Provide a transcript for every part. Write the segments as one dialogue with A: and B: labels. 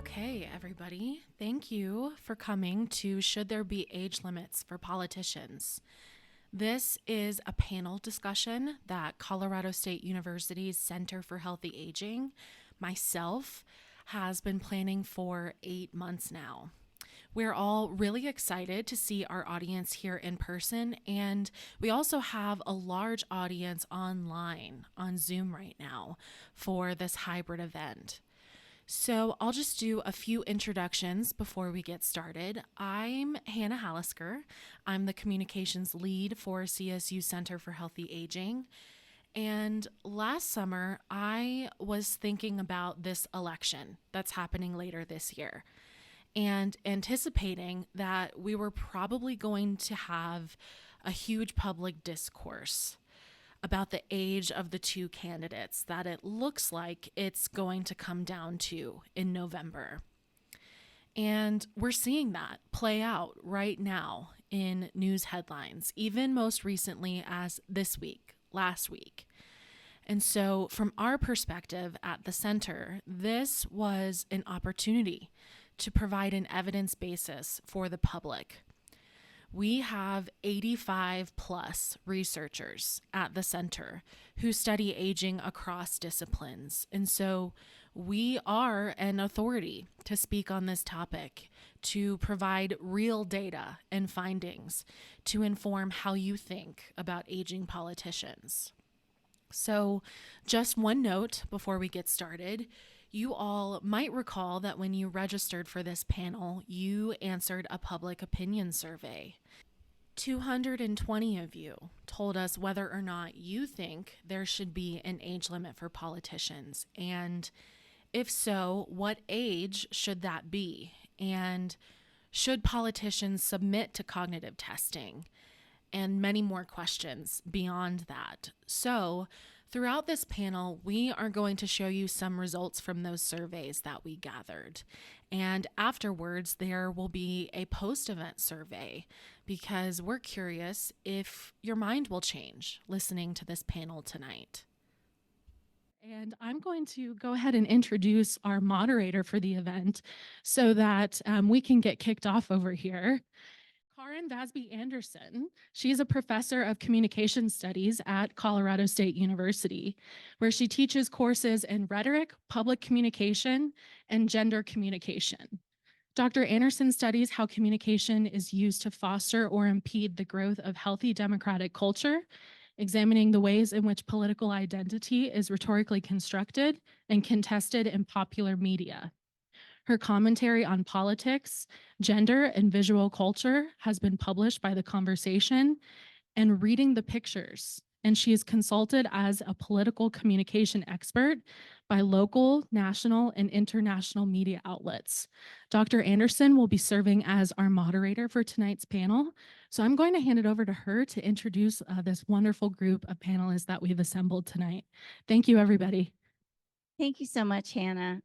A: Okay, everybody, thank you for coming to Should There Be Age Limits for Politicians? This is a panel discussion that Colorado State University's Center for Healthy Aging, myself, has been planning for 8 months now. We're all really excited to see our audience here in person, and we also have a large audience online on Zoom right now for this hybrid event. So I'll just do a few introductions before we get started. I'm Hannah Hallisker. I'm the communications lead for CSU Center for Healthy Aging. And last summer, I was thinking about this election that's happening later this year and anticipating that we were probably going to have a huge public discourse about the age of the two candidates that it looks like it's going to come down to in November. And we're seeing that play out right now in news headlines, even most recently as this week, last week. And so, from our perspective at the center, this was an opportunity to provide an evidence basis for the public. We have 85 plus researchers at the center who study aging across disciplines. And so we are an authority to speak on this topic, to provide real data and findings to inform how you think about aging politicians. So just one note before we get started. You all might recall that when you registered for this panel, you answered a public opinion survey. 220 of you told us whether or not you think there should be an age limit for politicians. And if so, what age should that be? And should politicians submit to cognitive testing? And many more questions beyond that. So, throughout this panel, we are going to show you some results from those surveys that we gathered. And afterwards, there will be a post-event survey because we're curious if your mind will change listening to this panel tonight. And I'm going to go ahead and introduce our moderator for the event so that we can get kicked off over here. Karrin Anderson. She's a professor of communication studies at Colorado State University, where she teaches courses in rhetoric, public communication, and gender communication. Dr. Anderson studies how communication is used to foster or impede the growth of healthy democratic culture, examining the ways in which political identity is rhetorically constructed and contested in popular media. Her commentary on politics, gender, and visual culture has been published by The Conversation and Reading the Pictures, and she is consulted as a political communication expert by local, national, and international media outlets. Dr. Anderson will be serving as our moderator for tonight's panel, so I'm going to hand it over to her to introduce this wonderful group of panelists that we've assembled tonight. Thank you, everybody.
B: Thank you so much, Hannah.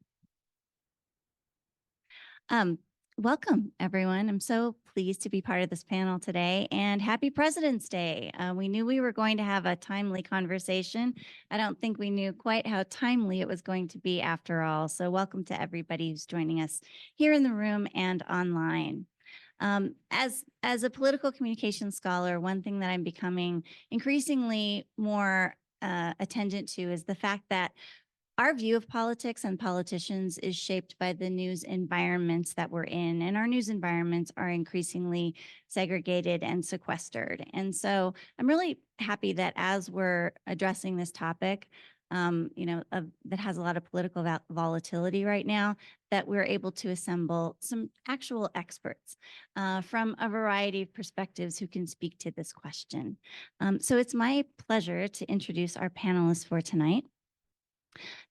B: Welcome, everyone. I'm so pleased to be part of this panel today, and happy President's Day. We knew we were going to have a timely conversation. I don't think we knew quite how timely it was going to be after all. So welcome to everybody who's joining us here in the room and online. As a political communication scholar, one thing that I'm becoming increasingly more attendant to is the fact that our view of politics and politicians is shaped by the news environments that we're in, and our news environments are increasingly segregated and sequestered. And so I'm really happy that as we're addressing this topic, that has a lot of political volatility right now, that we're able to assemble some actual experts from a variety of perspectives who can speak to this question. So it's my pleasure to introduce our panelists for tonight.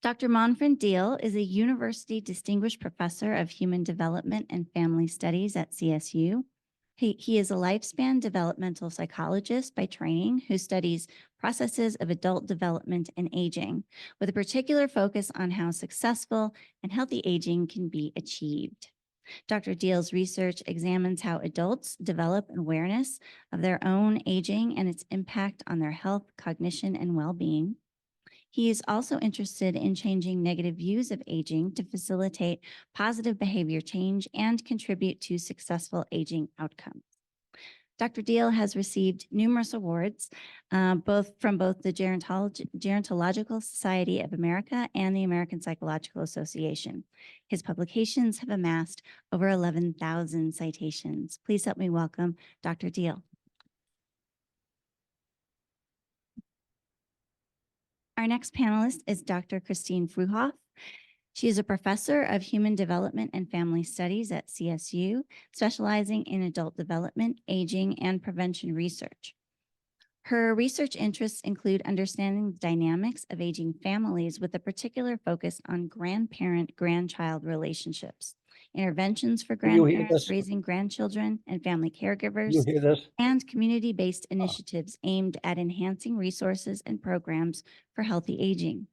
B: Dr. Manfred Diehl is a University Distinguished Professor of Human Development and Family Studies at CSU. He is a lifespan developmental psychologist by training who studies processes of adult development and aging, with a particular focus on how successful and healthy aging can be achieved. Dr. Diehl's research examines how adults develop an awareness of their own aging and its impact on their health, cognition, and well-being. He is also interested in changing negative views of aging to facilitate positive behavior change and contribute to successful aging outcomes. Dr. Diehl has received numerous awards, both the Gerontological Society of America and the American Psychological Association. His publications have amassed over 11,000 citations. Please help me welcome Dr. Diehl. Our next panelist is Dr. Christine Fruhauf. She is a professor of human development and family studies at CSU, specializing in adult development, aging, and prevention research. Her research interests include understanding the dynamics of aging families with a particular focus on grandparent-grandchild relationships, interventions for grandparents raising grandchildren and family caregivers, and community-based initiatives aimed at enhancing resources and programs for healthy aging.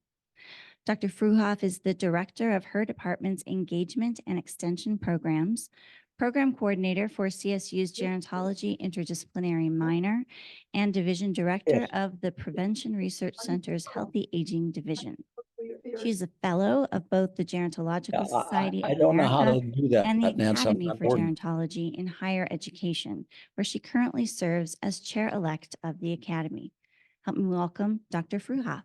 B: Dr. Fruhauf is the director of her department's engagement and extension programs, program coordinator for CSU's Gerontology Interdisciplinary Minor, and division director of the Prevention Research Center's Healthy Aging Division. She's a fellow of both the Gerontological Society of America and the Academy for Gerontology in Higher Education, where she currently serves as chair-elect of the Academy. Help me welcome Dr. Fruhauf.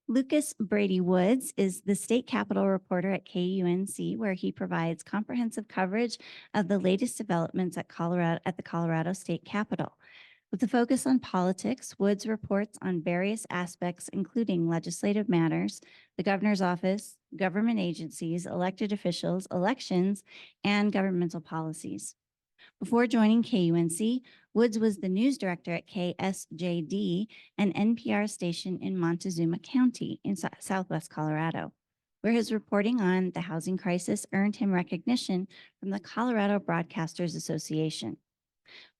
B: Lucas Brady Woods is the state capitol reporter at KUNC, where he provides comprehensive coverage of the latest developments at the Colorado State Capitol. With a focus on politics, Woods reports on various aspects, including legislative matters, the governor's office, government agencies, elected officials, elections, and governmental policies. Before joining KUNC, Woods was the news director at KSJD, an NPR station in Montezuma County in Southwest Colorado, where his reporting on the housing crisis earned him recognition from the Colorado Broadcasters Association.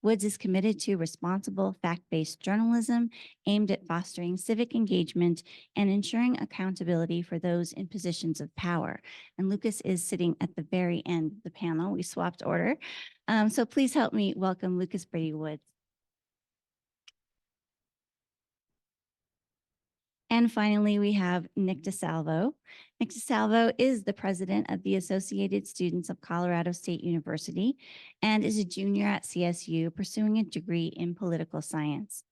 B: Woods is committed to responsible, fact-based journalism aimed at fostering civic engagement and ensuring accountability for those in positions of power. And Lucas is sitting at the very end of the panel. We swapped order. So please help me welcome Lucas Brady Woods. And finally, we have Nick DeSalvo. Nick DeSalvo is the president of the Associated Students of Colorado State University and is a junior at CSU pursuing a degree in political science.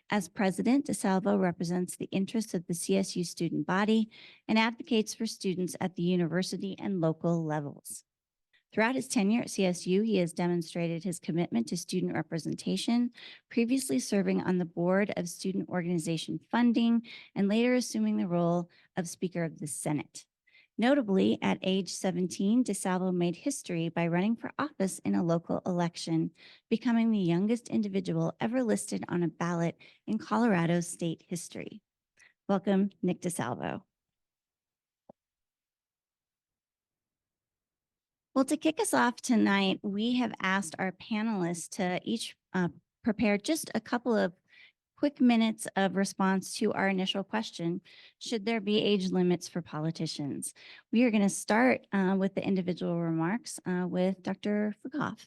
B: As president, DeSalvo represents the interests of the CSU student body and advocates for students at the university and local levels. Throughout his tenure at CSU, he has demonstrated his commitment to student representation, previously serving on the board of student organization funding and later assuming the role of Speaker of the Senate. Notably, at age 17, DeSalvo made history by running for office in a local election, becoming the youngest individual ever listed on a ballot in Colorado's state history. Welcome, Nick DeSalvo. Well, to kick us off tonight, we have asked our panelists to each prepare just a couple of quick minutes of response to our initial question: should there be age limits for politicians? We are going to start with the individual remarks with Dr. Fruhauf.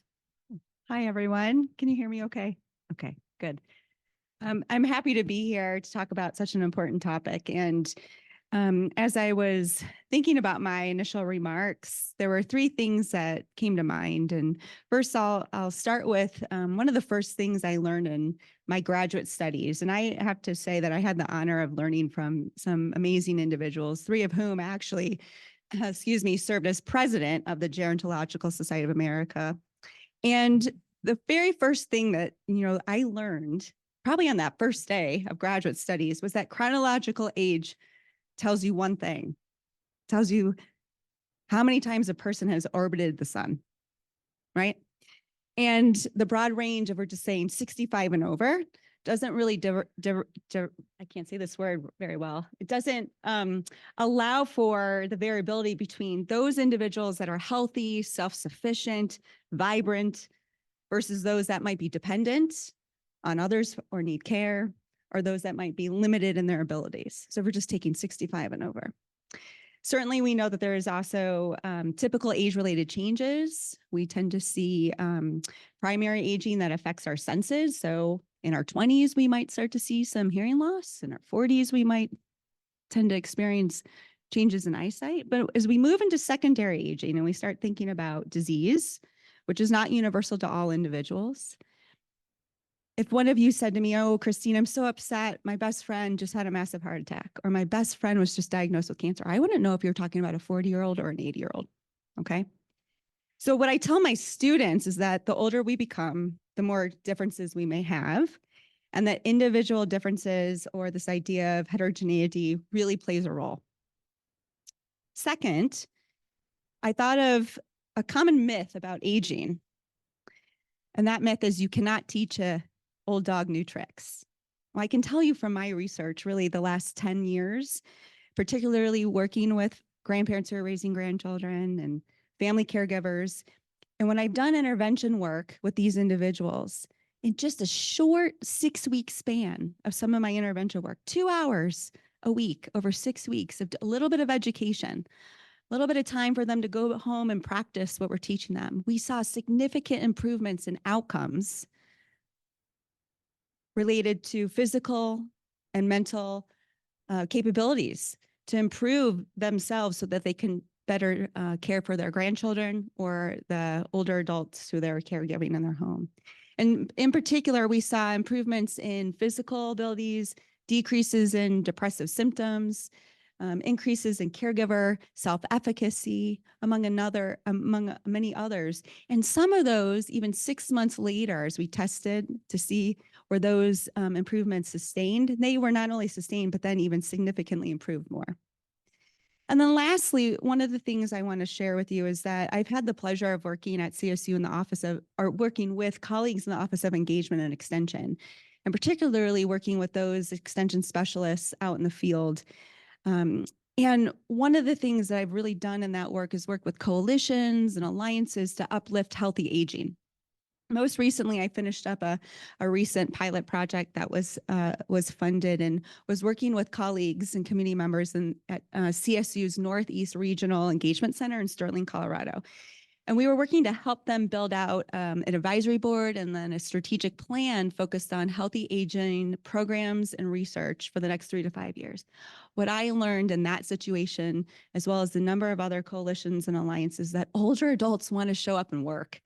C: Hi, everyone. Can you hear me okay? Okay, good. I'm happy to be here to talk about such an important topic. And as I was thinking about my initial remarks, there were three things that came to mind. And first, I'll start with one of the first things I learned in my graduate studies. And I have to say that I had the honor of learning from some amazing individuals, three of whom actually, served as president of the Gerontological Society of America. And the very first thing that, I learned probably on that first day of graduate studies was that chronological age tells you one thing, tells you how many times a person has orbited the sun, right? And the broad range of, we're just saying 65 and over, doesn't really, I can't say this word very well. It doesn't allow for the variability between those individuals that are healthy, self-sufficient, vibrant, versus those that might be dependent on others or need care, or those that might be limited in their abilities. So we're just taking 65 and over. Certainly, we know that there is also typical age-related changes. We tend to see primary aging that affects our senses. So in our 20s, we might start to see some hearing loss. In our 40s, we might tend to experience changes in eyesight. But as we move into secondary aging and we start thinking about disease, which is not universal to all individuals, if one of you said to me, oh, Christine, I'm so upset, my best friend just had a massive heart attack, or my best friend was just diagnosed with cancer, I wouldn't know if you're talking about a 40-year-old or an 80-year-old, okay? So what I tell my students is that the older we become, the more differences we may have, and that individual differences or this idea of heterogeneity really plays a role. Second, I thought of a common myth about aging, and that myth is you cannot teach a old dog new tricks. Well, I can tell you from my research, really the last 10 years, particularly working with grandparents who are raising grandchildren and family caregivers. And when I've done intervention work with these individuals, in just a short 6-week span of some of my intervention work, 2 hours a week over 6 weeks of a little bit of education, a little bit of time for them to go home and practice what we're teaching them, we saw significant improvements in outcomes related to physical and mental capabilities to improve themselves so that they can better care for their grandchildren or the older adults who they're caregiving in their home. And in particular, we saw improvements in physical abilities, decreases in depressive symptoms, increases in caregiver self-efficacy, among many others. And some of those, even 6 months later, as we tested to see were those improvements sustained, they were not only sustained, but then even significantly improved more. And then lastly, one of the things I want to share with you is that I've had the pleasure of working at CSU in the office of, or working with colleagues in the Office of Engagement and Extension, and particularly working with those extension specialists out in the field. And one of the things that I've really done in that work is work with coalitions and alliances to uplift healthy aging. Most recently, I finished up a recent pilot project that was funded and was working with colleagues and community members at CSU's Northeast Regional Engagement Center in Sterling, Colorado. And we were working to help them build out an advisory board and then a strategic plan focused on healthy aging programs and research for the next 3 to 5 years. What I learned in that situation, as well as the number of other coalitions and alliances, that older adults want to show up and work.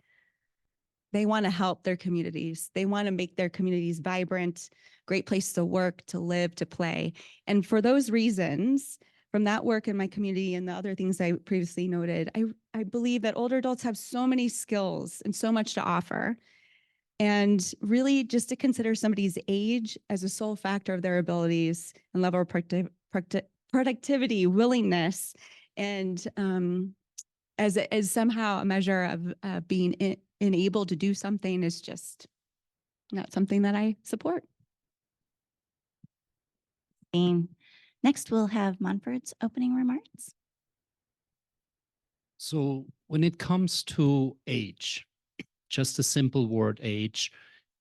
C: They want to help their communities. They want to make their communities vibrant, great place to work, to live, to play. And for those reasons, from that work in my community and the other things I previously noted, I believe that older adults have so many skills and so much to offer. And really just to consider somebody's age as a sole factor of their abilities and level of productivity, willingness, and as somehow a measure of being enabled to do something is just not something that I support.
B: Next, we'll have Manfred's opening remarks.
D: So when it comes to age, just a simple word age,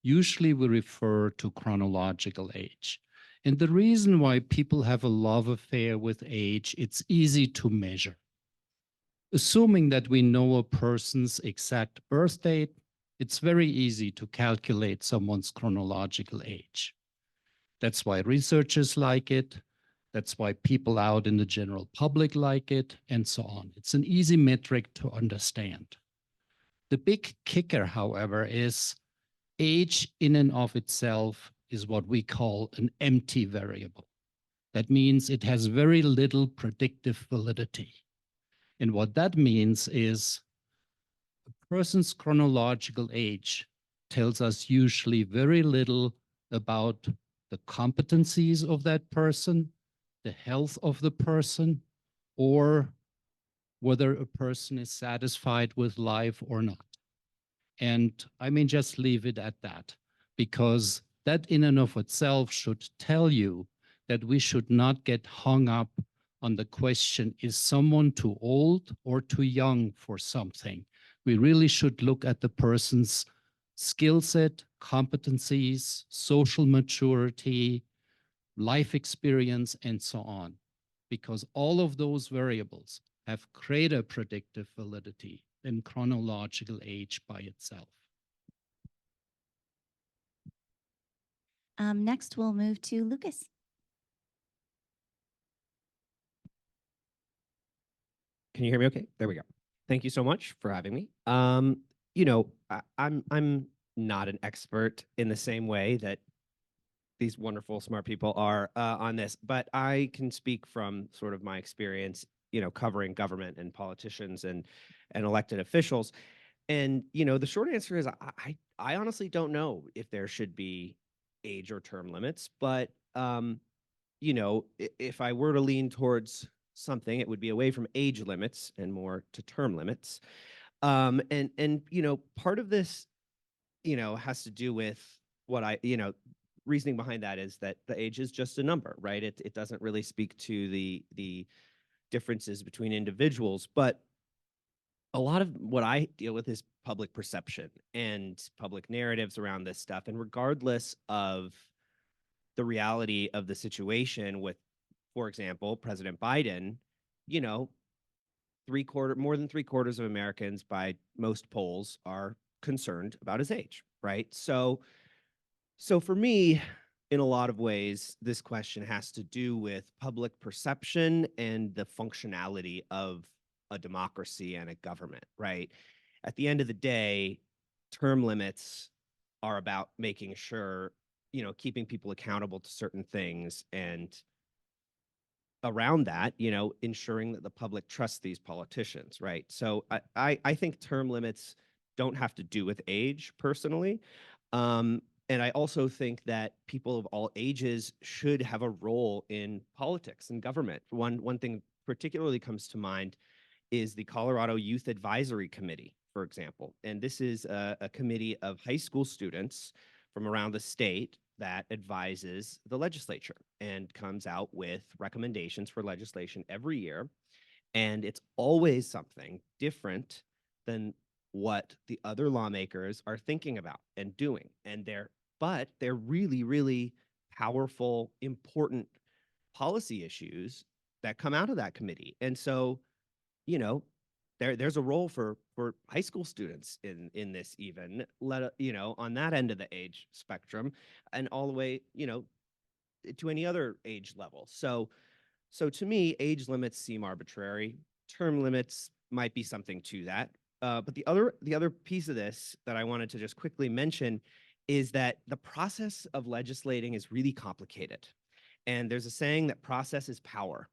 D: usually we refer to chronological age. And the reason why people have a love affair with age, it's easy to measure. Assuming that we know a person's exact birth date, it's very easy to calculate someone's chronological age. That's why researchers like it. That's why people out in the general public like it, and so on. It's an easy metric to understand. The big kicker, however, is age in and of itself is what we call an empty variable. That means it has very little predictive validity. And what that means is a person's chronological age tells us usually very little about the competencies of that person, the health of the person, or whether a person is satisfied with life or not. And I mean, just leave it at that, because that in and of itself should tell you that we should not get hung up on the question, is someone too old or too young for something? We really should look at the person's skill set, competencies, social maturity, life experience, and so on. because all of those variables have greater predictive validity than chronological age by itself.
B: Next, we'll move to Lucas.
E: Can you hear me okay? There we go. Thank you so much for having me. I'm not an expert in the same way that these wonderful, smart people are on this, but I can speak from sort of my experience, covering government and politicians and elected officials. And, the short answer is I honestly don't know if there should be age or term limits, but, if I were to lean towards something, it would be away from age limits and more to term limits. Part of this, has to do with what reasoning behind that is that the age is just a number, right? It doesn't really speak to the differences between individuals, but a lot of what I deal with is public perception and public narratives around this stuff. And regardless of the reality of the situation with, for example, President Biden, more than 3/4 of Americans by most polls are concerned about his age, right? So for me, in a lot of ways, this question has to do with public perception and the functionality of a democracy and a government, right? At the end of the day, term limits are about making sure, keeping people accountable to certain things, and around that, ensuring that the public trusts these politicians, right? So I think term limits don't have to do with age personally. And I also think that people of all ages should have a role in politics and government. One thing particularly comes to mind is the Colorado Youth Advisory Committee, for example. And this is a committee of high school students from around the state that advises the legislature and comes out with recommendations for legislation every year. And it's always something different than what the other lawmakers are thinking about and doing. And they're really, really powerful, important policy issues that come out of that committee. And so, there's a role for high school students in this, even on that end of the age spectrum, and all the way, to any other age level. So to me, age limits seem arbitrary. Term limits might be something to that. But the other piece of this that I wanted to just quickly mention is that the process of legislating is really complicated. And there's a saying that process is power.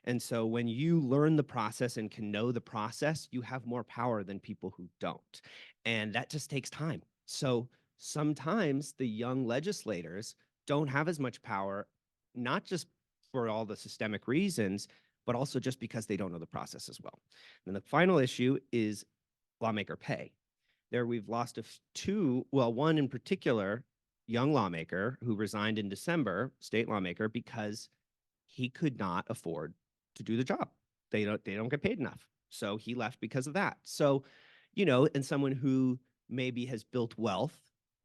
E: And so when you learn the process and can know the process, you have more power than people who don't. And that just takes time. So sometimes the young legislators don't have as much power, not just for all the systemic reasons, but also just because they don't know the process as well. And the final issue is lawmaker pay. There we've lost one in particular, young lawmaker who resigned in December, state lawmaker, because he could not afford to do the job. They don't get paid enough. So he left because of that. So, and someone who maybe has built wealth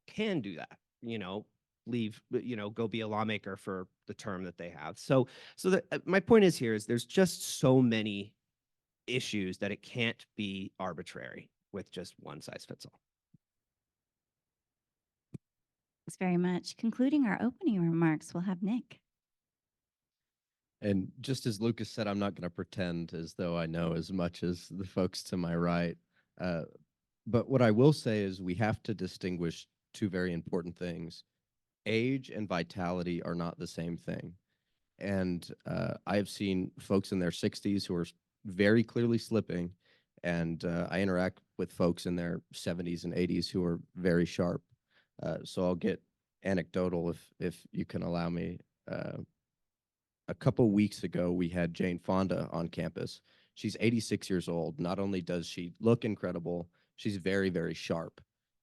E: can do that, leave, go be a lawmaker for the term that they have. So my point is there's just so many issues that it can't be arbitrary with just one size fits all.
B: Thanks very much. Concluding our opening remarks, we'll have Nick.
F: And just as Lucas said, I'm not going to pretend as though I know as much as the folks to my right. But what I will say is we have to distinguish two very important things. Age and vitality are not the same thing. And I have seen folks in their 60s who are very clearly slipping, and I interact with folks in their 70s and 80s who are very sharp. So I'll get anecdotal if you can allow me. A couple weeks ago, we had Jane Fonda on campus. She's 86 years old. Not only does she look incredible, she's very, very sharp.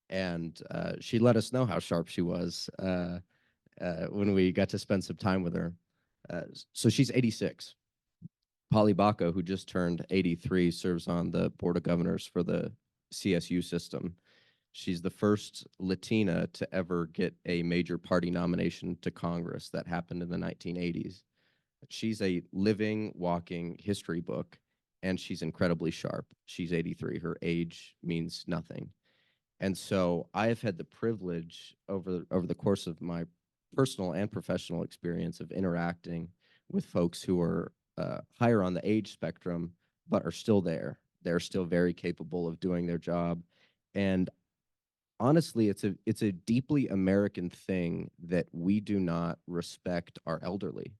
F: And she let us know how sharp she was when we got to spend some time with her. So she's 86. Polly Baca, who just turned 83, serves on the Board of Governors for the CSU system. She's the first Latina to ever get a major party nomination to Congress. That happened in the 1980s. She's a living, walking history book, and she's incredibly sharp. She's 83. Her age means nothing. And so I have had the privilege over the course of my personal and professional experience of interacting with folks who are higher on the age spectrum, but are still there. They're still very capable of doing their job. And honestly, it's a deeply American thing that we do not respect our elderly.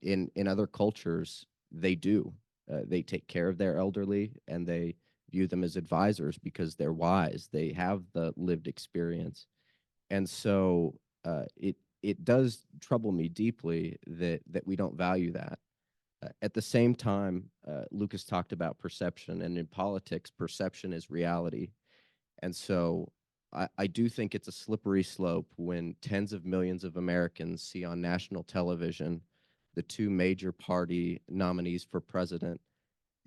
F: In other cultures, they do. They take care of their elderly, and they view them as advisors because they're wise. They have the lived experience, and so it does trouble me deeply that we don't value that. At the same time, Lucas talked about perception, and in politics, perception is reality. And so I do think it's a slippery slope when tens of millions of Americans see on national television the two major party nominees for president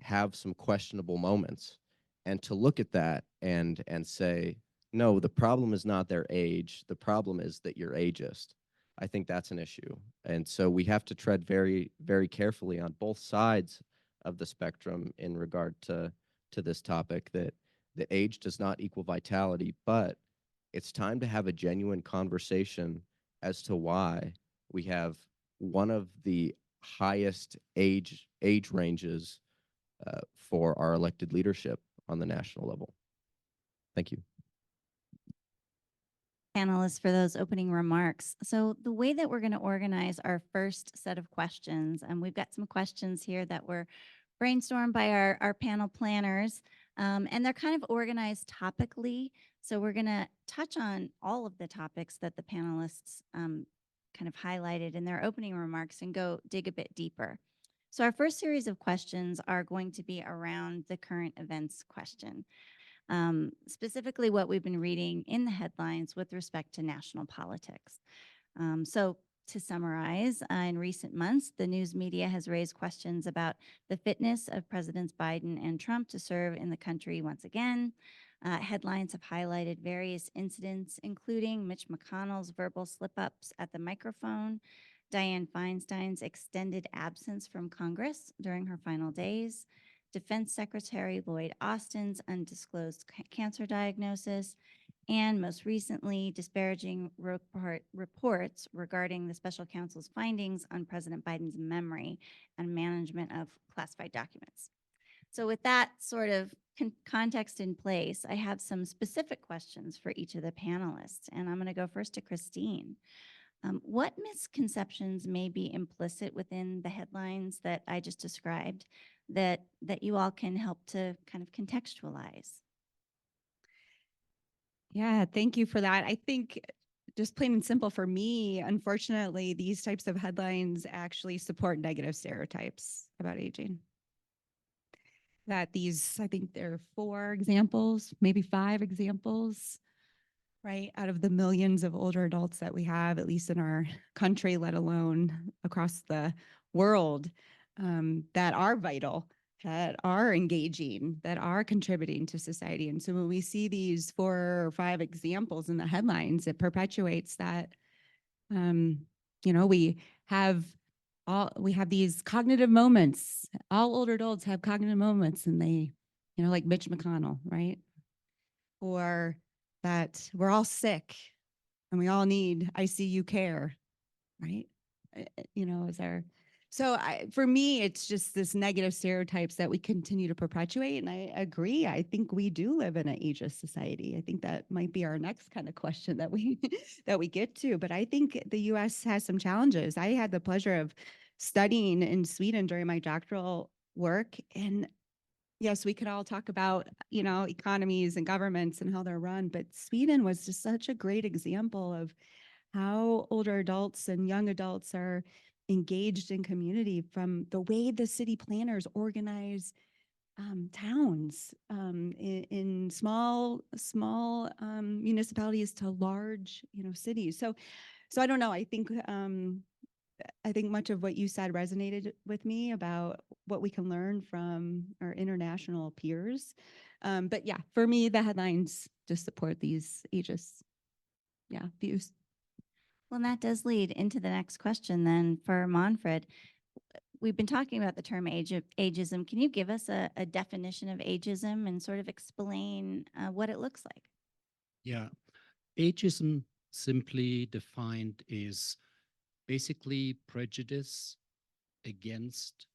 F: have some questionable moments. And to look at that and say, no, the problem is not their age. The problem is that you're ageist. I think that's an issue. And so we have to tread very, very carefully on both sides of the spectrum in regard to this topic, that age does not equal vitality, but it's time to have a genuine conversation as to why we have one of the highest age ranges for our elected leadership on the national level. Thank you.
B: Panelists, for those opening remarks. So the way that we're going to organize our first set of questions, and we've got some questions here that were brainstormed by our panel planners, and they're kind of organized topically. So we're going to touch on all of the topics that the panelists kind of highlighted in their opening remarks and go dig a bit deeper. So our first series of questions are going to be around the current events question. Specifically what we've been reading in the headlines with respect to national politics. So to summarize, in recent months, the news media has raised questions about the fitness of Presidents Biden and Trump to serve in the country once again. Headlines have highlighted various incidents, including Mitch McConnell's verbal slip-ups at the microphone, Dianne Feinstein's extended absence from Congress during her final days, Defense Secretary Lloyd Austin's undisclosed cancer diagnosis, and most recently, disparaging reports regarding the special counsel's findings on President Biden's memory and management of classified documents. So with that sort of context in place, I have some specific questions for each of the panelists, and I'm going to go first to Christine. What misconceptions may be implicit within the headlines that I just described that you all can help to kind of contextualize?
C: Yeah, thank you for that. I think just plain and simple for me, unfortunately, these types of headlines actually support negative stereotypes about aging. I think there are 4 examples, maybe 5 examples, right, out of the millions of older adults that we have, at least in our country, let alone across the world, that are vital, that are engaging, that are contributing to society. And so when we see these 4 or 5 examples in the headlines, it perpetuates that, we have these cognitive moments. All older adults have cognitive moments, and they, like Mitch McConnell, right? Or that we're all sick and we all need ICU care, right? For me, it's just this negative stereotypes that we continue to perpetuate. And I agree. I think we do live in an ageist society. I think that might be our next kind of question that we get to. But I think the U.S. has some challenges. I had the pleasure of studying in Sweden during my doctoral work. And yes, we could all talk about, economies and governments and how they're run. But Sweden was just such a great example of how older adults and young adults are engaged in community, from the way the city planners organize towns in small municipalities to large, cities. So I don't know. I think much of what you said resonated with me about what we can learn from our international peers. But yeah, for me, the headlines just support these ageist, views.
B: Well, that does lead into the next question then for Manfred. we've been talking about the term ageism. Can you give us a definition of ageism and sort of explain what it looks like?
D: Yeah, ageism simply defined is basically prejudice against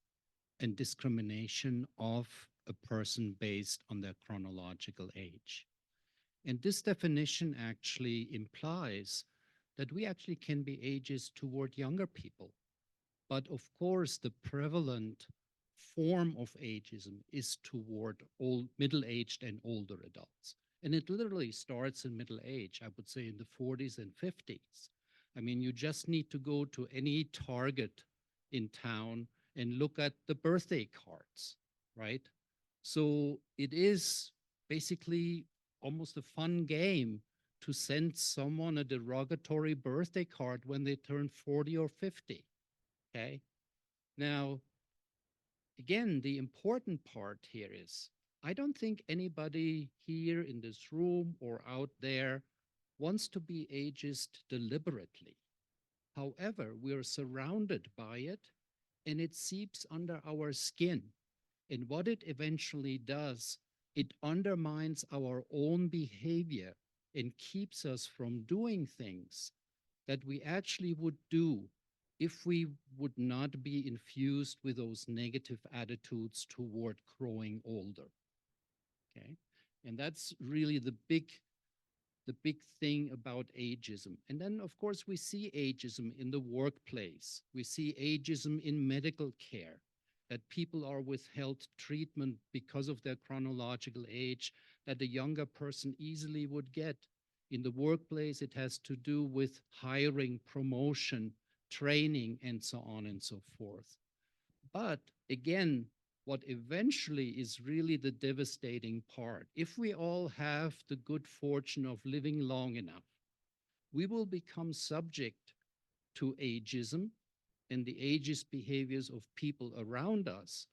D: and discrimination of a person based on their chronological age. And this definition actually implies that we actually can be ageist toward younger people. But of course, the prevalent form of ageism is toward middle-aged and older adults. And it literally starts in middle age, I would say in the 40s and 50s. I mean, you just need to go to any Target in town and look at the birthday cards, right? So it is basically almost a fun game to send someone a derogatory birthday card when they turn 40 or 50. Okay. Now, again, the important part here is I don't think anybody here in this room or out there wants to be ageist deliberately. However, we're surrounded by it and it seeps under our skin. And what it eventually does, it undermines our own behavior and keeps us from doing things that we actually would do if we would not be infused with those negative attitudes toward growing older. Okay. And that's really the big thing about ageism. And then, of course, we see ageism in the workplace. We see ageism in medical care, that people are withheld treatment because of their chronological age that a younger person easily would get. In the workplace, it has to do with hiring, promotion, training, and so on and so forth. But again, what eventually is really the devastating part, if we all have the good fortune of living long enough, we will become subject to ageism and the ageist behaviors of people around us.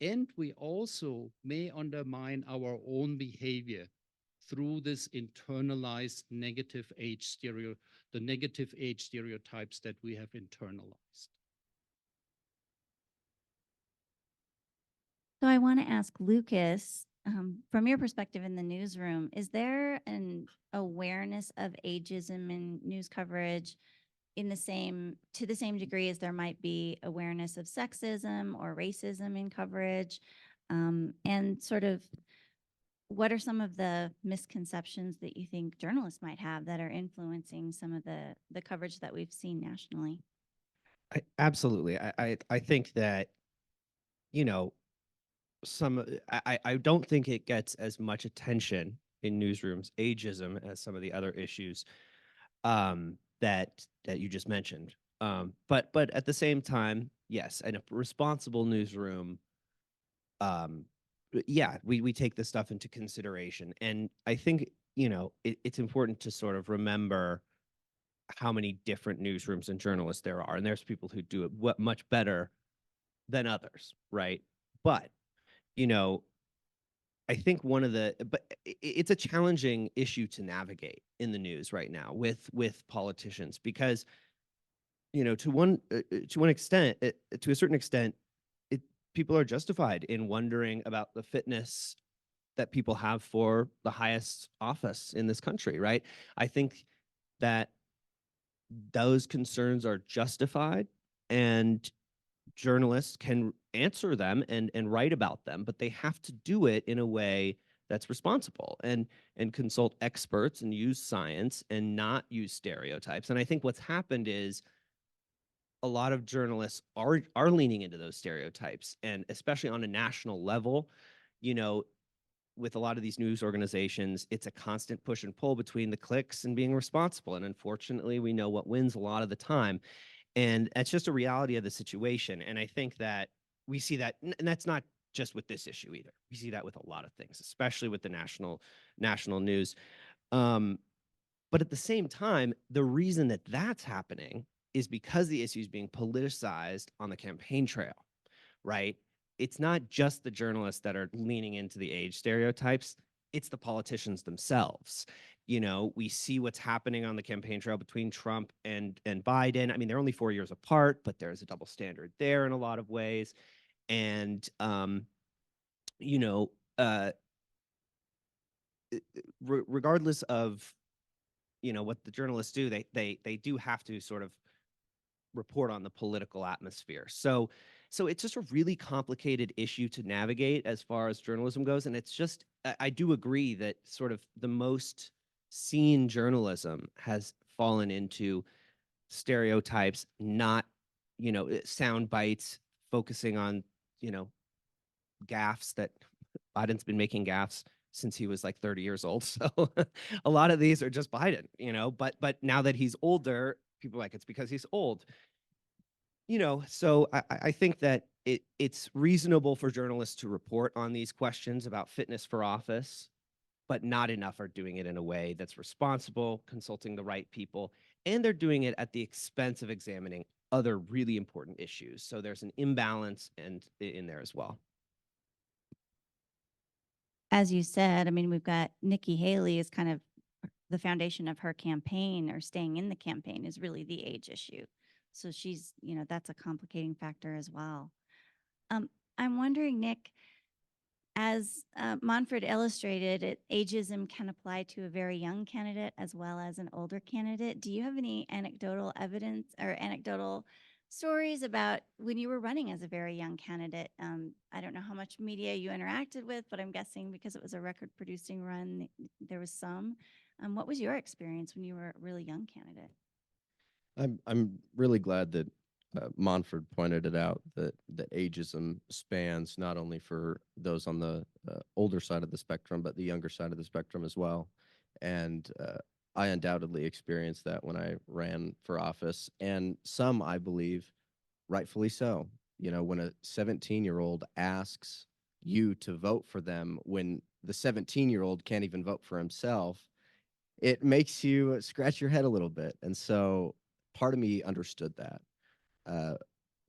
D: And we also may undermine our own behavior through this internalized negative age the negative age stereotypes that we have internalized.
B: So I want to ask Lucas, from your perspective in the newsroom, is there an awareness of ageism in news coverage to the same degree as there might be awareness of sexism or racism in coverage? And sort of what are some of the misconceptions that you think journalists might have that are influencing some of the coverage that we've seen nationally?
E: Absolutely. I think that, you know, I don't think it gets as much attention in newsrooms, ageism, as some of the other issues that you just mentioned. But at the same time, yes, in a responsible newsroom, yeah, we take this stuff into consideration. And I think, it's important to sort of remember how many different newsrooms and journalists there are. And there's people who do it much better than others, right? But, I think it's a challenging issue to navigate in the news right now with politicians because, to a certain extent, people are justified in wondering about the fitness that people have for the highest office in this country, right? I think that those concerns are justified and journalists can answer them and write about them, but they have to do it in a way that's responsible and consult experts and use science and not use stereotypes. And I think what's happened is a lot of journalists are leaning into those stereotypes, and especially on a national level, with a lot of these news organizations, it's a constant push and pull between the clicks and being responsible. And unfortunately, we know what wins a lot of the time. And that's just a reality of the situation. And I think that we see that, and that's not just with this issue either. We see that with a lot of things, especially with the national news. But at the same time, the reason that that's happening is because the issue is being politicized on the campaign trail, right? It's not just the journalists that are leaning into the age stereotypes, it's the politicians themselves. You know, we see what's happening on the campaign trail between Trump and Biden. I mean, they're only 4 years apart, but there's a double standard there in a lot of ways. And you know, regardless of, you know, what the journalists do, they do have to sort of report on the political atmosphere. So it's just a really complicated issue to navigate as far as journalism goes. And it's just, I do agree that sort of the most seen journalism has fallen into stereotypes, not, you know, sound bites, focusing on, you know, gaffes that Biden's been making gaffes since he was like 30 years old. So a lot of these are just Biden, you know, but now that he's older, people are like, it's because he's old. You know, so I think that it's reasonable for journalists to report on these questions about fitness for office, but not enough are doing it in a way that's responsible, consulting the right people, and they're doing it at the expense of examining other really important issues. So there's an imbalance in there as well.
B: As you said, I mean, we've got Nikki Haley is kind of the foundation of her campaign, or staying in the campaign, is really the age issue. So she's, you know, that's a complicating factor as well. I'm wondering, Nick, as Manfred illustrated, ageism can apply to a very young candidate as well as an older candidate. Do you have any anecdotal evidence or anecdotal stories about when you were running as a very young candidate? I don't know how much media you interacted with, but I'm guessing because it was a record-producing run, there was some. What was your experience when you were a really young candidate?
F: I'm really glad that Manfred pointed it out, that the ageism spans not only for those on the older side of the spectrum, but the younger side of the spectrum as well. And I undoubtedly experienced that when I ran for office, and some, I believe, rightfully so. You know, when a 17-year-old asks you to vote for them when the 17-year-old can't even vote for himself, it makes you scratch your head a little bit. And so part of me understood that.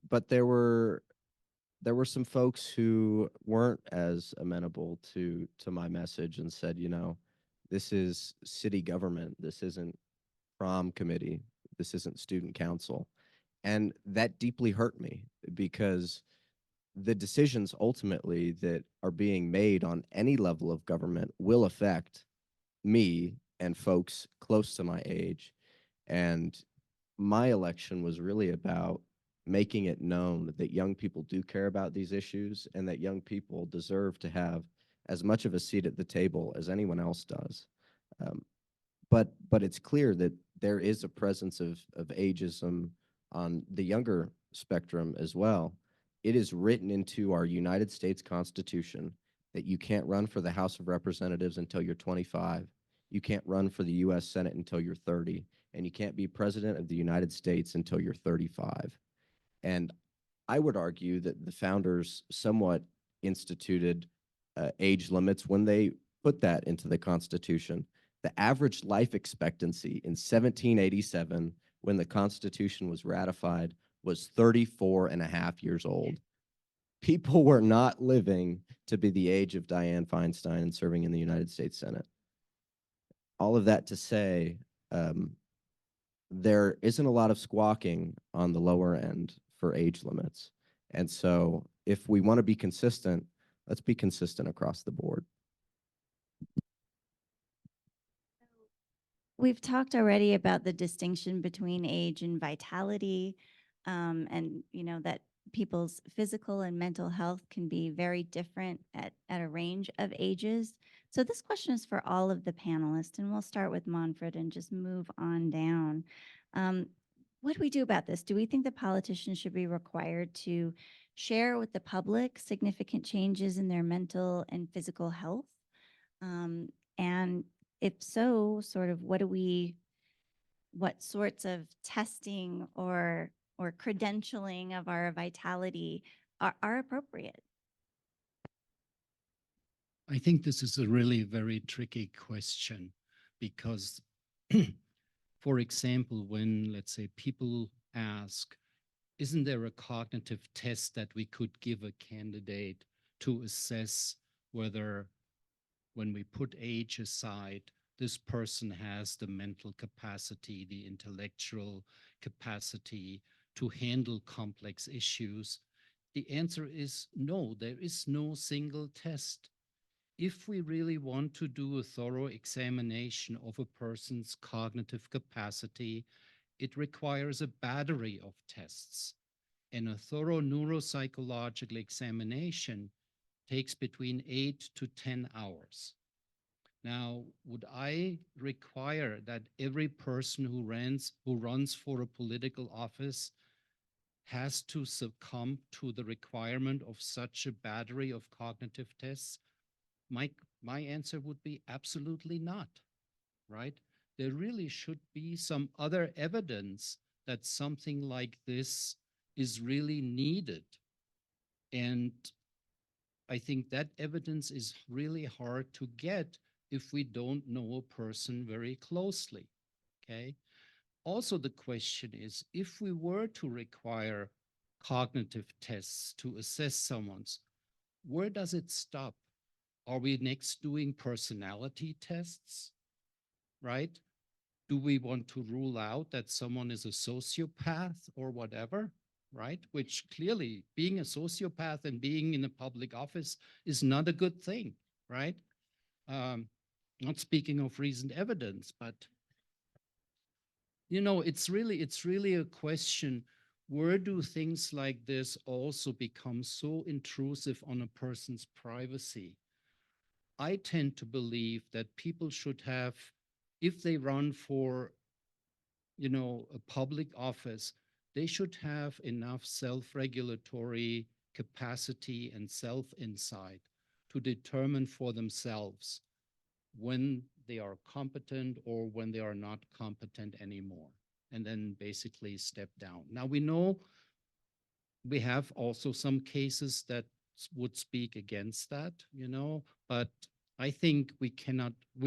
F: But there were some folks who weren't as amenable to my message and said, you know, this is city government. This isn't prom committee. This isn't student council. And that deeply hurt me, because the decisions ultimately that are being made on any level of government will affect me and folks close to my age. And my election was really about making it known that young people do care about these issues, and that young people deserve to have as much of a seat at the table as anyone else does. But it's clear that there is a presence of ageism on the younger spectrum as well. It is written into our United States Constitution that you can't run for the House of Representatives until you're 25. You can't run for the U.S. Senate until you're 30, and you can't be president of the United States until you're 35. And I would argue that the founders somewhat instituted age limits when they put that into the Constitution. The average life expectancy in 1787, when the Constitution was ratified, was 34 and a half years old. People were not living to be the age of Dianne Feinstein and serving in the United States Senate. All of that to say, there isn't a lot of squawking on the lower end for age limits. And so if we want to be consistent, let's be consistent across the board.
B: We've talked already about the distinction between age and vitality, and you know that people's physical and mental health can be very different at a range of ages. So this question is for all of the panelists, and we'll start with Manfred and just move on down. What do we do about this? Do we think that politicians should be required to share with the public significant changes in their mental and physical health? And if so, sort of what sorts of testing or credentialing of our vitality are appropriate?
D: I think this is a really very tricky question, because, for example, when, let's say, people ask, isn't there a cognitive test that we could give a candidate to assess whether, when we put age aside, this person has the mental capacity, the intellectual capacity to handle complex issues? The answer is no, there is no single test. If we really want to do a thorough examination of a person's cognitive capacity, it requires a battery of tests. And a thorough neuropsychological examination takes between 8 to 10 hours. Now, would I require that every person who runs for a political office has to succumb to the requirement of such a battery of cognitive tests? My answer would be absolutely not, right? There really should be some other evidence that something like this is really needed. And I think that evidence is really hard to get if we don't know a person very closely, okay? Also, the question is, if we were to require cognitive tests to assess someone's, where does it stop? Are we next doing personality tests, right? Do we want to rule out that someone is a sociopath or whatever, right? Which clearly being a sociopath and being in a public office is not a good thing, right? Not speaking of recent evidence, but you know, it's really a question, where do things like this also become so intrusive on a person's privacy? I tend to believe that people should have, if they run for, you know, a public office, they should have enough self-regulatory capacity and self-insight to determine for themselves when they are competent or when they are not competent anymore, and then basically step down. Now, we know we have also some cases that would speak against that, you know, but I think we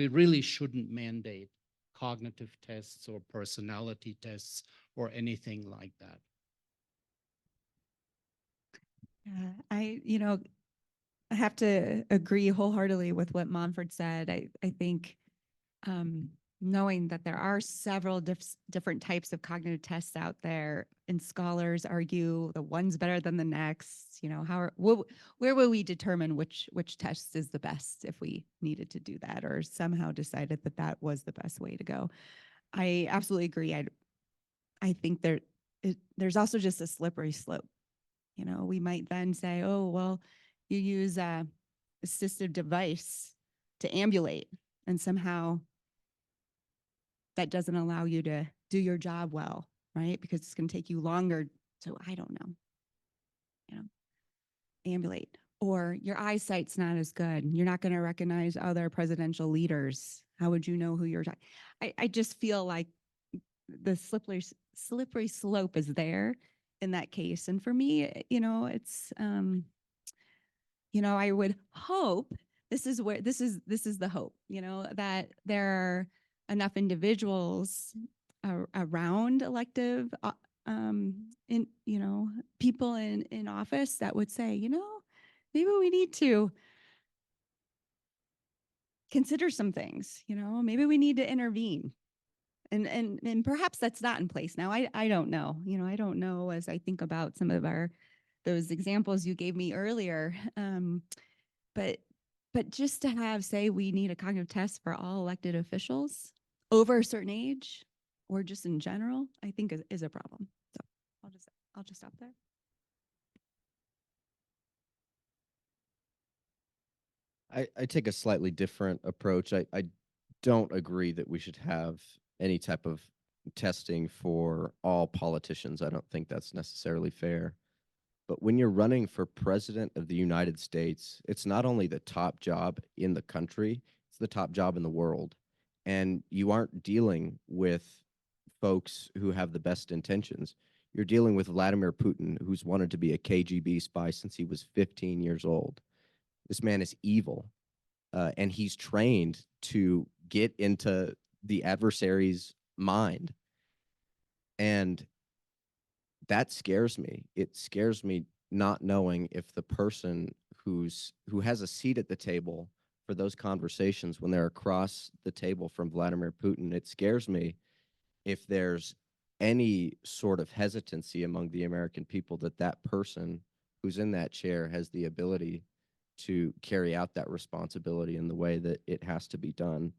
D: really shouldn't mandate cognitive tests or personality tests or anything like that.
C: I have to agree wholeheartedly with what Manfred said. I think knowing that there are several different types of cognitive tests out there, and scholars argue the one's better than the next. You know, where will we determine which test is the best if we needed to do that, or somehow decided that that was the best way to go? I absolutely agree. I think there's also just a slippery slope. You know, we might then say, oh, well, you use a assistive device to ambulate, and somehow that doesn't allow you to do your job well, right? Because it's going to take you longer. So I don't know, you know, ambulate, or your eyesight's not as good. You're not going to recognize other presidential leaders. How would you know who you're talking? I just feel like the slippery slope is there in that case. And for me, you know, it's, you know, I would hope this is the hope, you know, that there are enough individuals around elective, in, you know, people in office that would say, you know, maybe we need to consider some things, you know, maybe we need to intervene. And perhaps that's not in place now. I don't know. You know, I don't know, as I think about some of those examples you gave me earlier. But just to have, say, we need a cognitive test for all elected officials over a certain age, or just in general, I think is a problem. So I'll just stop there.
F: I take a slightly different approach. I don't agree that we should have any type of testing for all politicians. I don't think that's necessarily fair. But when you're running for president of the United States, it's not only the top job in the country, it's the top job in the world. And you aren't dealing with folks who have the best intentions. You're dealing with Vladimir Putin, who's wanted to be a KGB spy since he was 15 years old. This man is evil, and he's trained to get into the adversary's mind. And that scares me. It scares me not knowing if the person who has a seat at the table for those conversations when they're across the table from Vladimir Putin. It scares me if there's any sort of hesitancy among the American people that that person who's in that chair has the ability to carry out that responsibility in the way that it has to be done.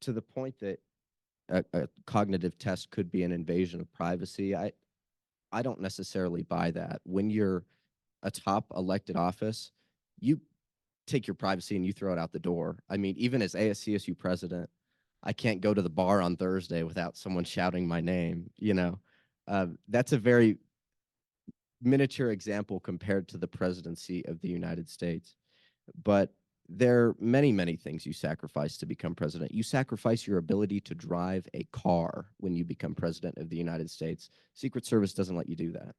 F: To the point that a cognitive test could be an invasion of privacy, I don't necessarily buy that. When you're a top elected office, you take your privacy and you throw it out the door. I mean, even as ASCSU president, I can't go to the bar on Thursday without someone shouting my name, you know. That's a very miniature example compared to the presidency of the United States. But there are many, many things you sacrifice to become president. You sacrifice your ability to drive a car when you become president of the United States. Secret Service doesn't let you do that.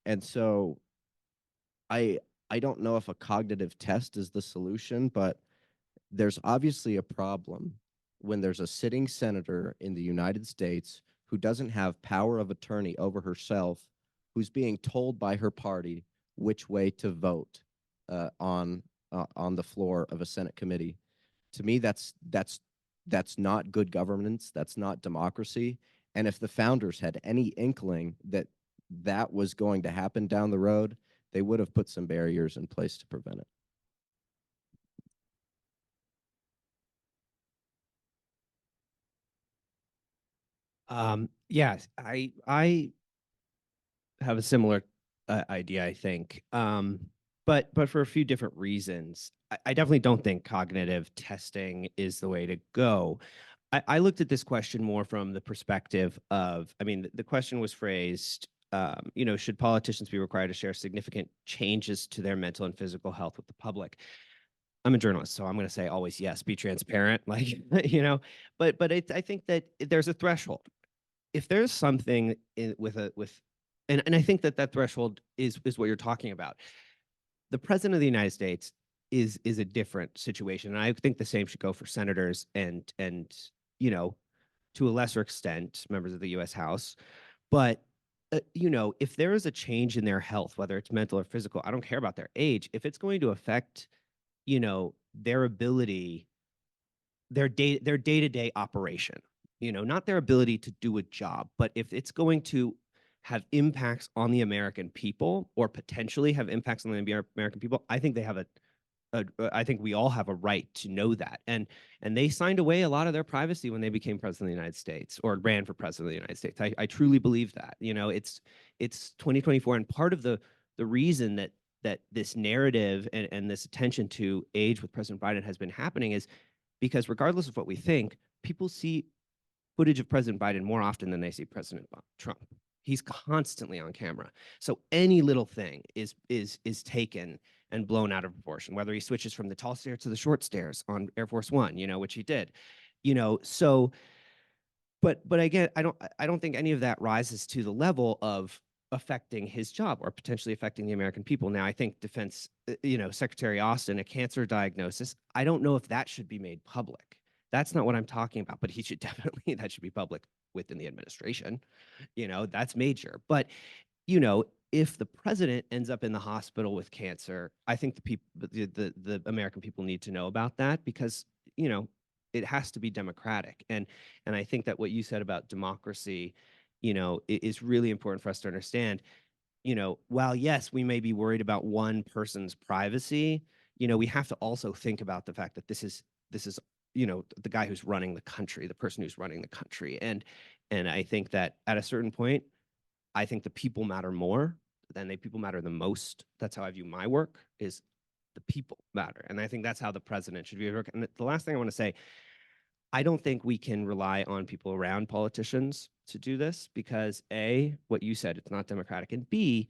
F: And so I don't know if a cognitive test is the solution, but there's obviously a problem when there's a sitting senator in the United States who doesn't have power of attorney over herself, who's being told by her party which way to vote on the floor of a Senate committee. To me, that's not good governance. That's not democracy. And if the founders had any inkling that that was going to happen down the road, they would have put some barriers in place to prevent it.
E: Yes, I have a similar idea, I think, but for a few different reasons. I definitely don't think cognitive testing is the way to go. I looked at this question more from the perspective of, I mean, the question was phrased, you know, should politicians be required to share significant changes to their mental and physical health with the public? I'm a journalist, so I'm going to say always yes, be transparent, like, you know, but I think that there's a threshold. If there's something and I think that threshold is what you're talking about. The president of the United States is a different situation, and I think the same should go for senators and you know, to a lesser extent, members of the U.S. House. But you know, if there is a change in their health, whether it's mental or physical, I don't care about their age. If it's going to affect, you know, their ability, their day-to-day operation, you know, not their ability to do a job, but if it's going to have impacts on the American people or potentially have impacts on the American people, I think they have I think we all have a right to know that. And they signed away a lot of their privacy when they became president of the United States or ran for president of the United States. I truly believe that. You know, it's 2024, and part of the reason that this narrative and this attention to age with President Biden has been happening is because regardless of what we think, people see footage of President Biden more often than they see President Trump. He's constantly on camera. So any little thing is taken and blown out of proportion, whether he switches from the tall stairs to the short stairs on Air Force One, you know, which he did, you know, so, but again, I don't think any of that rises to the level of affecting his job or potentially affecting the American people. Now, I think Defense, you know, Secretary Austin, a cancer diagnosis, I don't know if that should be made public. That's not what I'm talking about, but he should definitely, that should be public within the administration. You know, that's major. But, you know, if the president ends up in the hospital with cancer, I think the American people need to know about that because, you know, it has to be democratic. And I think that what you said about democracy, you know, is really important for us to understand. You know, while yes, we may be worried about one person's privacy, you know, we have to also think about the fact that this is, you know, the guy who's running the country, the person who's running the country. And I think that at a certain point, I think the people matter more than the people matter the most. That's how I view my work, is the people matter. And I think that's how the president should view work. And the last thing I want to say, I don't think we can rely on people around politicians to do this because A, what you said, it's not democratic, and B,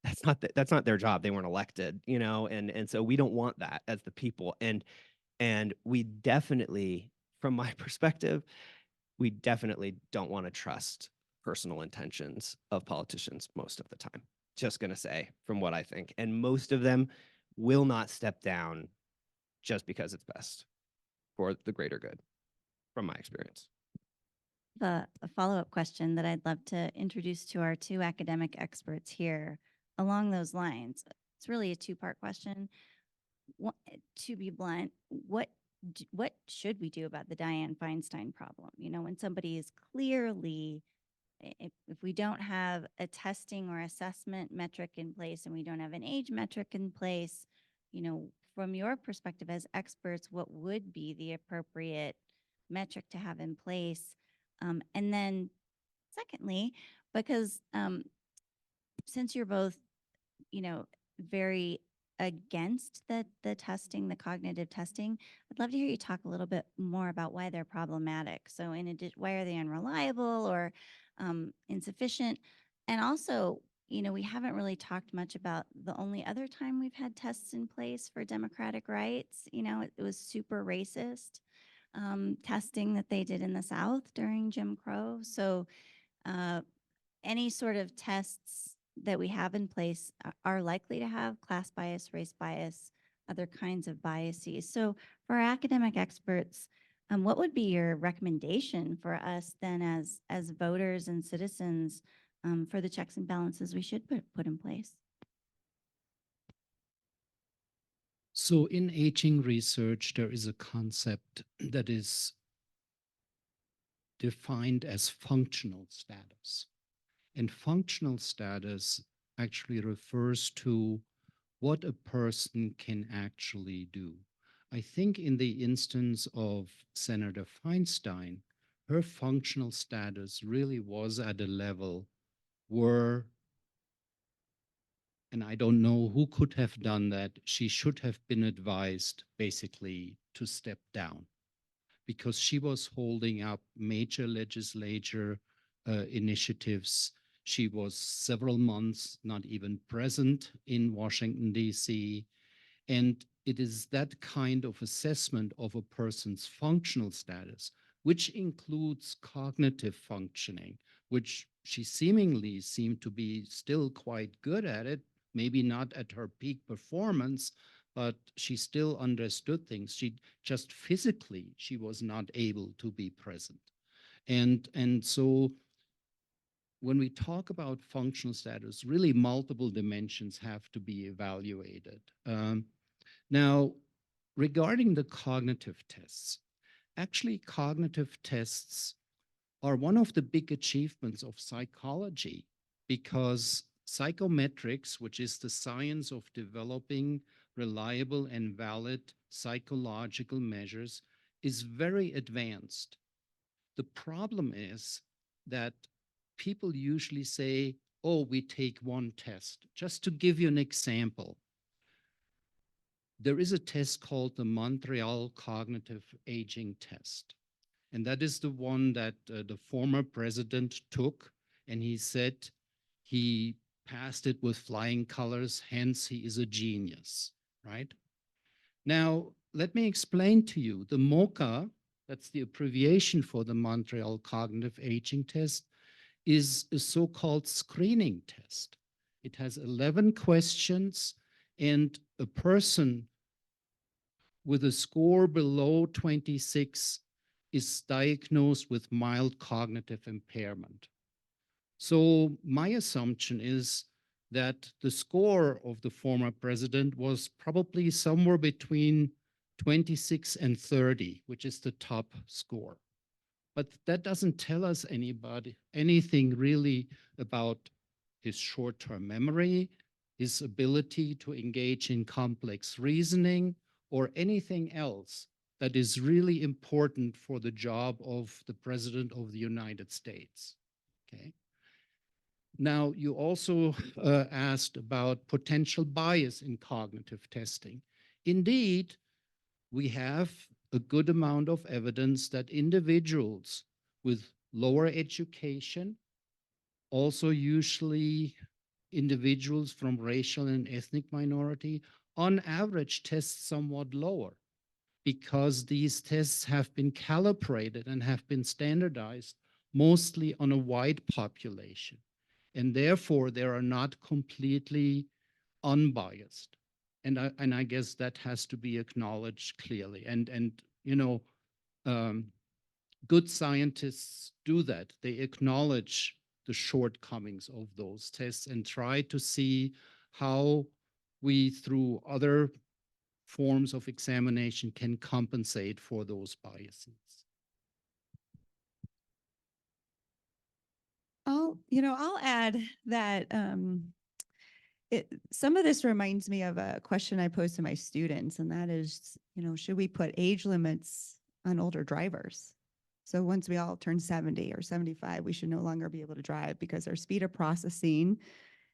E: that's not their job. They weren't elected, you know, and so we don't want that as the people. And we definitely, from my perspective, we definitely don't want to trust personal intentions of politicians most of the time. Just going to say from what I think. And most of them will not step down just because it's best for the greater good, from my experience.
B: A follow-up question that I'd love to introduce to our two academic experts here along those lines. It's really a two-part question. to be blunt, what should we do about the Dianne Feinstein problem? You know, when somebody is clearly, if we don't have a testing or assessment metric in place and we don't have an age metric in place, you know, from your perspective as experts, what would be the appropriate metric to have in place? And then secondly, because since you're both, you know, very against the testing, the cognitive testing, I'd love to hear you talk a little bit more about why they're problematic. So in addition, why are they unreliable or insufficient? And also, you know, we haven't really talked much about the only other time we've had tests in place for democratic rights. You know, it was super racist testing that they did in the South during Jim Crow. So any sort of tests that we have in place are likely to have class bias, race bias, other kinds of biases. So for our academic experts, what would be your recommendation for us then as voters and citizens for the checks and balances we should put in place?
D: So in aging research, there is a concept that is defined as functional status. And functional status actually refers to what a person can actually do. I think in the instance of Senator Feinstein, her functional status really was at a level where, and I don't know who could have done that, she should have been advised basically to step down, because she was holding up major legislature initiatives. She was several months not even present in Washington, D.C. And it is that kind of assessment of a person's functional status, which includes cognitive functioning, which she seemingly seemed to be still quite good at it, maybe not at her peak performance, but she still understood things. She just physically, she was not able to be present. And so when we talk about functional status, really multiple dimensions have to be evaluated. Now, regarding the cognitive tests, actually cognitive tests are one of the big achievements of psychology, because psychometrics, which is the science of developing reliable and valid psychological measures, is very advanced. The problem is that people usually say, oh, we take one test. Just to give you an example, there is a test called the Montreal Cognitive Aging Test. And that is the one that the former president took, and he said he passed it with flying colors, hence he is a genius, right? Now, let me explain to you. The MOCA, that's the abbreviation for the Montreal Cognitive Aging Test, is a so-called screening test. It has 11 questions, and a person with a score below 26 is diagnosed with mild cognitive impairment. So my assumption is that the score of the former president was probably somewhere between 26 and 30, which is the top score. But that doesn't tell us anything really about his short-term memory, his ability to engage in complex reasoning, or anything else that is really important for the job of the President of the United States. Okay. Now, you also asked about potential bias in cognitive testing. Indeed, we have a good amount of evidence that individuals with lower education, also usually individuals from racial and ethnic minority, on average test somewhat lower, because these tests have been calibrated and have been standardized mostly on a wide population. And therefore, they are not completely unbiased. And I guess that has to be acknowledged clearly. And you know, good scientists do that. They acknowledge the shortcomings of those tests and try to see how we, through other forms of examination can compensate for those biases.
C: I'll add that some of this reminds me of a question I posed to my students, and that is, should we put age limits on older drivers? So once we all turn 70 or 75, we should no longer be able to drive because our speed of processing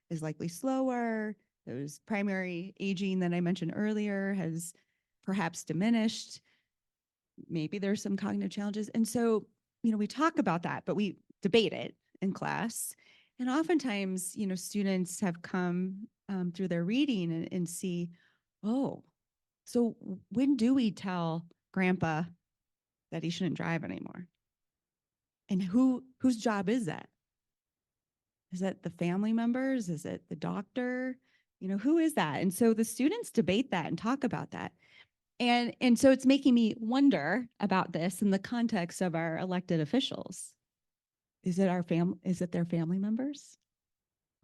C: is likely slower. Those primary aging that I mentioned earlier has perhaps diminished. Maybe there's some cognitive challenges. And so, we talk about that, but we debate it in class. And oftentimes, students have come through their reading and see, oh, so when do we tell grandpa that he shouldn't drive anymore? And whose job is that? Is that the family members? Is it the doctor? Who is that? And so the students debate that and talk about that. And so it's making me wonder about this in the context of our elected officials. Is it their family members?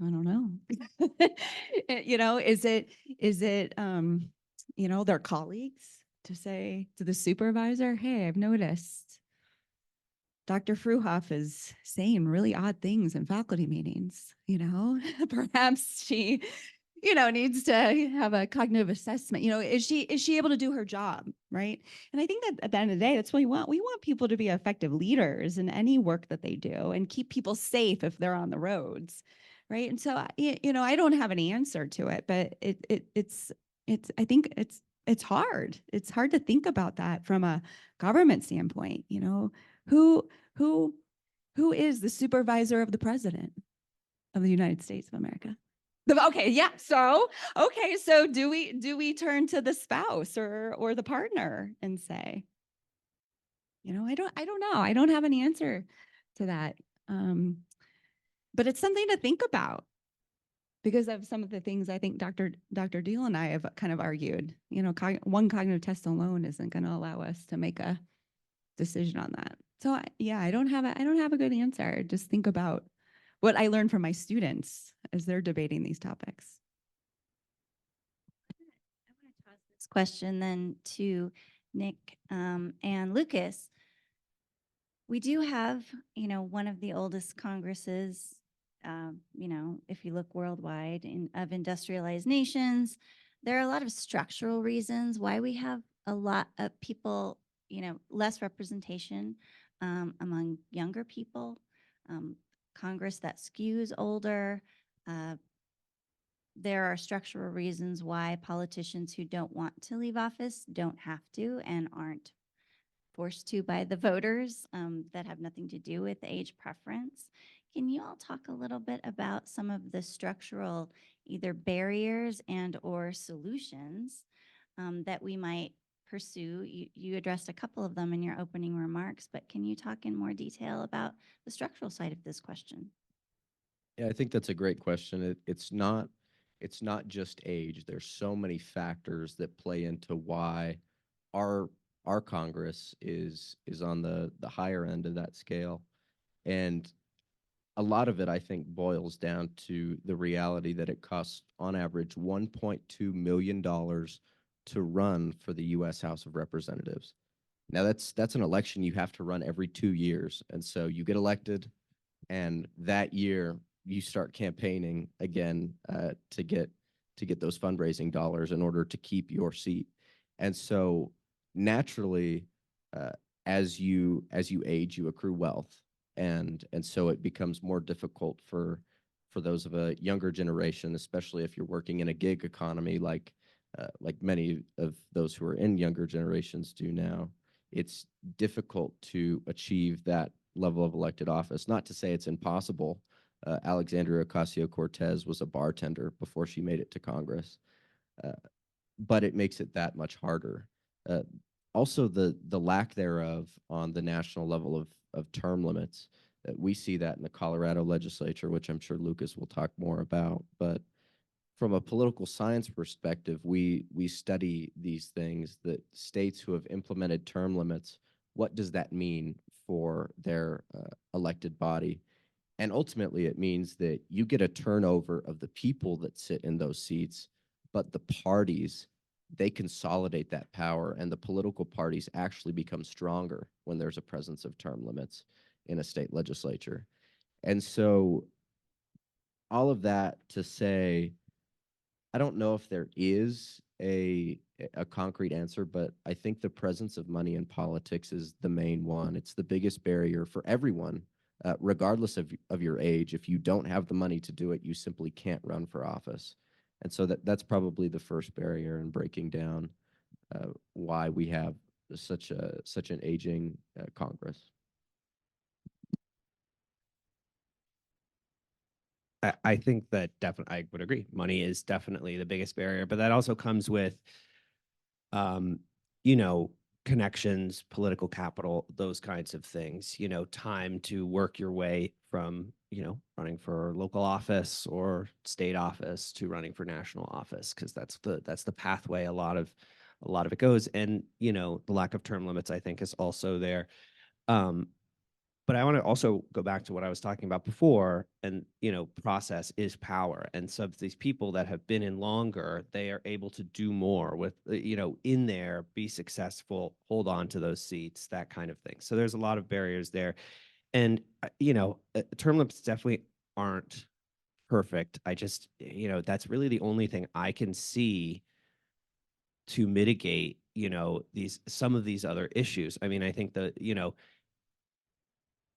C: I don't know. Is it their colleagues to say to the supervisor, hey, I've noticed Dr. Fruhauf is saying really odd things in faculty meetings, perhaps she, needs to have a cognitive assessment. Is she able to do her job, right? And I think that at the end of the day, that's what we want. We want people to be effective leaders in any work that they do and keep people safe if they're on the roads, right? And so, I don't have an answer to it, but I think it's hard. It's hard to think about that from a government standpoint. Who is the supervisor of the president of the United States of America? Okay, yeah. So do we turn to the spouse or the partner and say, I don't know. I don't have an answer to that. But it's something to think about because of some of the things I think Dr. Diehl and I have kind of argued. One cognitive test alone isn't going to allow us to make a decision on that. So I don't have a good answer. Just think about what I learned from my students as they're debating these topics.
B: I want to toss this question then to Nick and Lucas. We do have, one of the oldest Congresses, if you look worldwide of industrialized nations. There are a lot of structural reasons why we have a lot of people, less representation among younger people. Congress that skews older. There are structural reasons why politicians who don't want to leave office don't have to and aren't forced to by the voters that have nothing to do with age preference. Can you all talk a little bit about some of the structural either barriers and or solutions that we might pursue? You addressed a couple of them in your opening remarks, but can you talk in more detail about the structural side of this question?
F: Yeah, I think that's a great question. It's not just age. There's so many factors that play into why our Congress is on the higher end of that scale. And a lot of it, I think, boils down to the reality that it costs on average $1.2 million to run for the U.S. House of Representatives. Now that's an election you have to run every 2 years. And so you get elected and that year you start campaigning again to get those fundraising dollars in order to keep your seat. And so naturally, as you age, you accrue wealth. And so it becomes more difficult for those of a younger generation, especially if you're working in a gig economy like many of those who are in younger generations do now. It's difficult to achieve that level of elected office. Not to say it's impossible. Alexandria Ocasio-Cortez was a bartender before she made it to Congress, but it makes it that much harder. Also, the lack thereof on the national level of term limits. We see that in the Colorado legislature, which I'm sure Lucas will talk more about. But from a political science perspective, we study these things, that states who have implemented term limits, what does that mean for their elected body? And ultimately, it means that you get a turnover of the people that sit in those seats, but the parties they consolidate that power, and the political parties actually become stronger when there's a presence of term limits in a state legislature. And so all of that to say, I don't know if there is a concrete answer, but I think the presence of money in politics is the main one. It's the biggest barrier for everyone, regardless of your age. If you don't have the money to do it, you simply can't run for office. And so that's probably the first barrier in breaking down why we have such an aging Congress.
E: I think that definitely, I would agree. Money is definitely the biggest barrier, but that also comes with, you know, connections, political capital, those kinds of things, you know, time to work your way from, you know, running for local office or state office to running for national office, because that's the pathway a lot of it goes. And, you know, the lack of term limits, I think, is also there. But I want to also go back to what I was talking about before, and, you know, process is power. And so these people that have been in longer, they are able to do more with, you know, in there, be successful, hold on to those seats, that kind of thing. So there's a lot of barriers there. And, you know, term limits definitely aren't perfect. I just, you know, that's really the only thing I can see to mitigate, you know, some of these other issues. I mean, I think you know,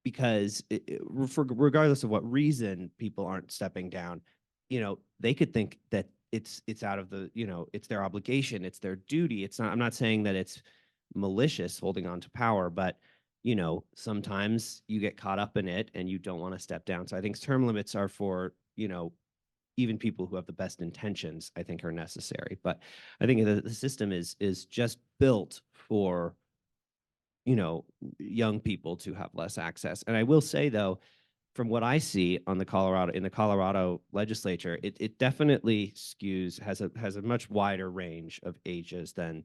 E: because regardless of what reason people aren't stepping down, you know, they could think that it's out of the, you know, it's their obligation, it's their duty. It's not, I'm not saying that it's malicious holding on to power, but, you know, sometimes you get caught up in it and you don't want to step down. So I think term limits are for, you know, even people who have the best intentions, I think, are necessary. But I think the system is just built for, you know, young people to have less access. And I will say, though, from what I see on the Colorado legislature, it definitely has a much wider range of ages than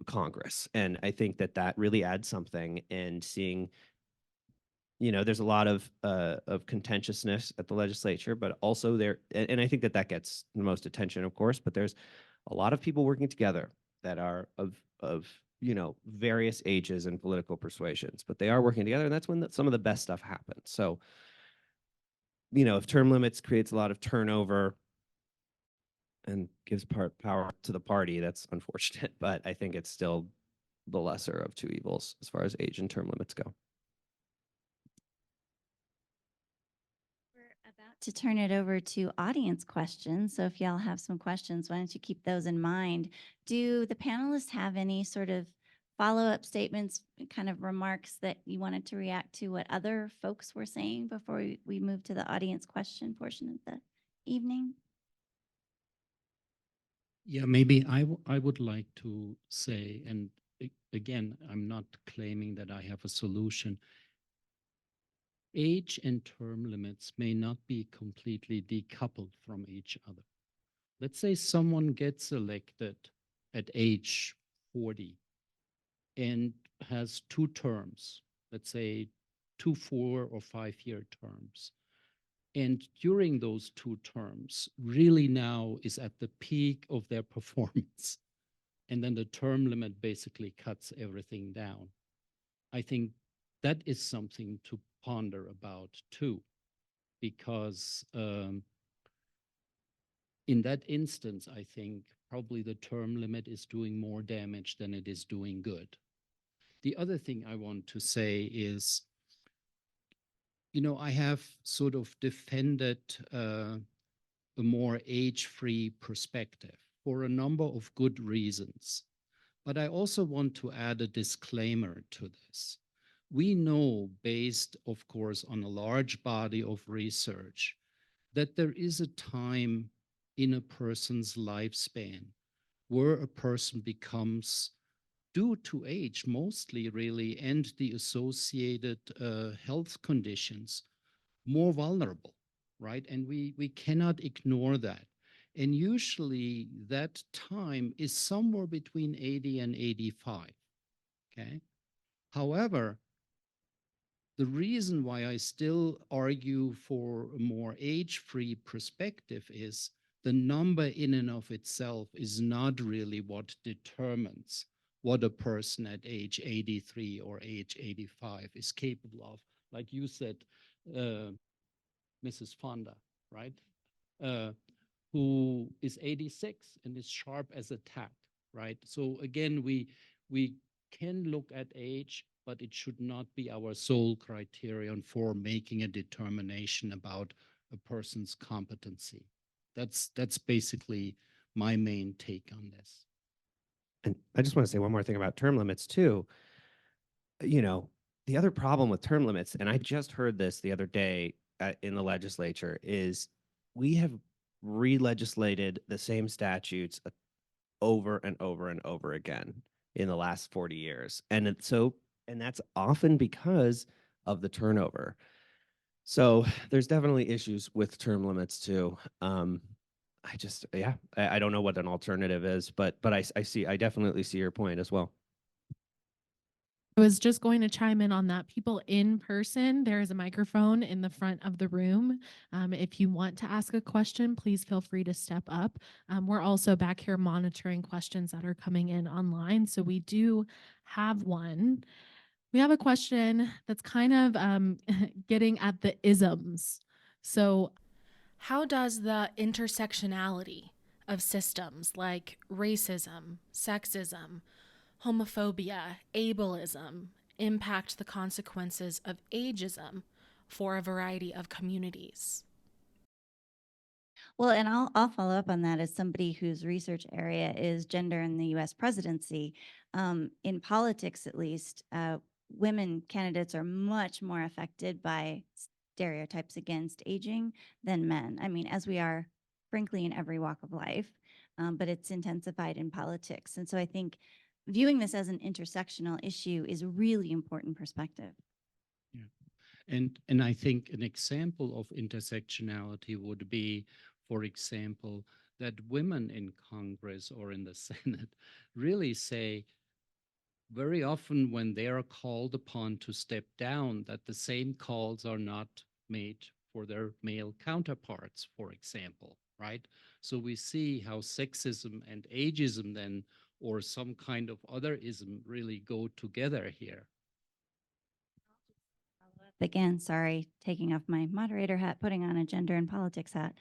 E: Congress. And I think that really adds something. And seeing, you know, there's a lot of contentiousness at the legislature, but also there, and I think that gets the most attention, of course, but there's a lot of people working together that are of you know, various ages and political persuasions, but they are working together, and that's when some of the best stuff happens. So, you know, if term limits creates a lot of turnover and gives power to the party, that's unfortunate, but I think it's still the lesser of two evils as far as age and term limits go.
B: We're about to turn it over to audience questions. So if y'all have some questions, why don't you keep those in mind? Do the panelists have any sort of follow-up statements, kind of remarks that you wanted to react to what other folks were saying before we move to the audience question portion of the evening?
D: Yeah, maybe I would like to say, and again, I'm not claiming that I have a solution. Age and term limits may not be completely decoupled from each other. Let's say someone gets elected at age 40 and has 2 terms, let's say 2 4 or 5-year terms. And during those 2 terms, really now is at the peak of their performance. And then the term limit basically cuts everything down. I think that is something to ponder about too, because in that instance, I think probably the term limit is doing more damage than it is doing good. The other thing I want to say is, you know, I have sort of defended a more age-free perspective for a number of good reasons. But I also want to add a disclaimer to this. We know, based, of course, on a large body of research, that there is a time in a person's lifespan where a person becomes, due to age mostly really, and the associated health conditions, more vulnerable, right? And we cannot ignore that. And usually that time is somewhere between 80 and 85, okay? However, the reason why I still argue for a more age-free perspective is the number in and of itself is not really what determines what a person at age 83 or age 85 is capable of. Like you said, Mrs. Fonda, right? Who is 86 and is sharp as a tack, right? So again, we can look at age, but it should not be our sole criterion for making a determination about a person's competency. That's basically my main take on this.
E: And I just want to say one more thing about term limits too. You know, the other problem with term limits, and I just heard this the other day in the legislature, is we have re-legislated the same statutes over and over and over again in the last 40 years. And that's often because of the turnover. So there's definitely issues with term limits too. I don't know what an alternative is, but I definitely see your point as well.
A: I was just going to chime in on that. People in person, there is a microphone in the front of the room. If you want to ask a question, please feel free to step up. We're also back here monitoring questions that are coming in online. So we do have one. We have a question that's kind of getting at the isms. So, how does the intersectionality of systems like racism, sexism, homophobia, ableism impact the consequences of ageism for a variety of communities?
B: Well, and I'll follow up on that as somebody whose research area is gender in the U.S. presidency. In politics, at least, women candidates are much more affected by stereotypes against aging than men. I mean, as we are, frankly, in every walk of life, but it's intensified in politics. And so I think viewing this as an intersectional issue is a really important perspective.
D: Yeah. And I think an example of intersectionality would be, for example, that women in Congress or in the Senate really say very often when they are called upon to step down, that the same calls are not made for their male counterparts, for example, right? So we see how sexism and ageism then, or some kind of otherism, really go together here.
B: Again, sorry, taking off my moderator hat, putting on a gender and politics hat.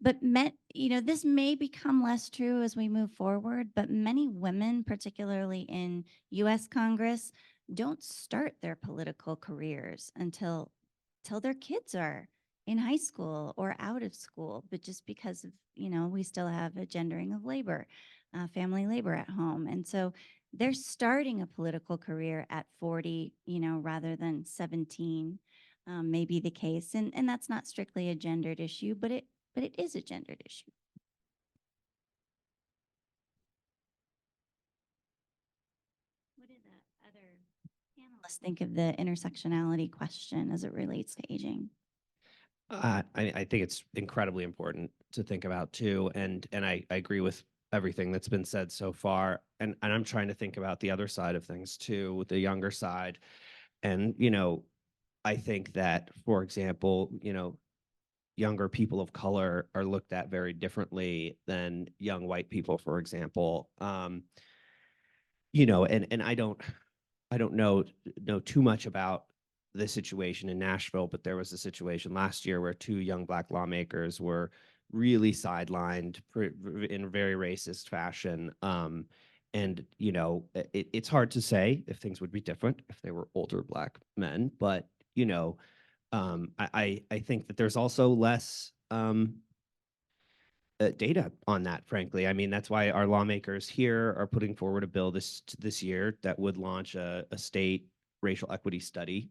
B: But this may become less true as we move forward, but many women, particularly in US Congress, don't start their political careers until their kids are in high school or out of school, but just because of, we still have a gendering of labor, family labor at home. And so they're starting a political career at 40, rather than 17, may be the case. And that's not strictly a gendered issue, but it is a gendered issue. What did the other panelists think of the intersectionality question as it relates to aging?
E: I think it's incredibly important to think about too, and I agree with everything that's been said so far, and I'm trying to think about the other side of things too, with the younger side, and I think that, for example, younger people of color are looked at very differently than young white people, for example. And I don't know too much about the situation in Nashville, but there was a situation last year where 2 young Black lawmakers were really sidelined in a very racist fashion. And it's hard to say if things would be different if they were older Black men, but I think that there's also less data on that, frankly. I mean, that's why our lawmakers here are putting forward a bill this year that would launch a state racial equity study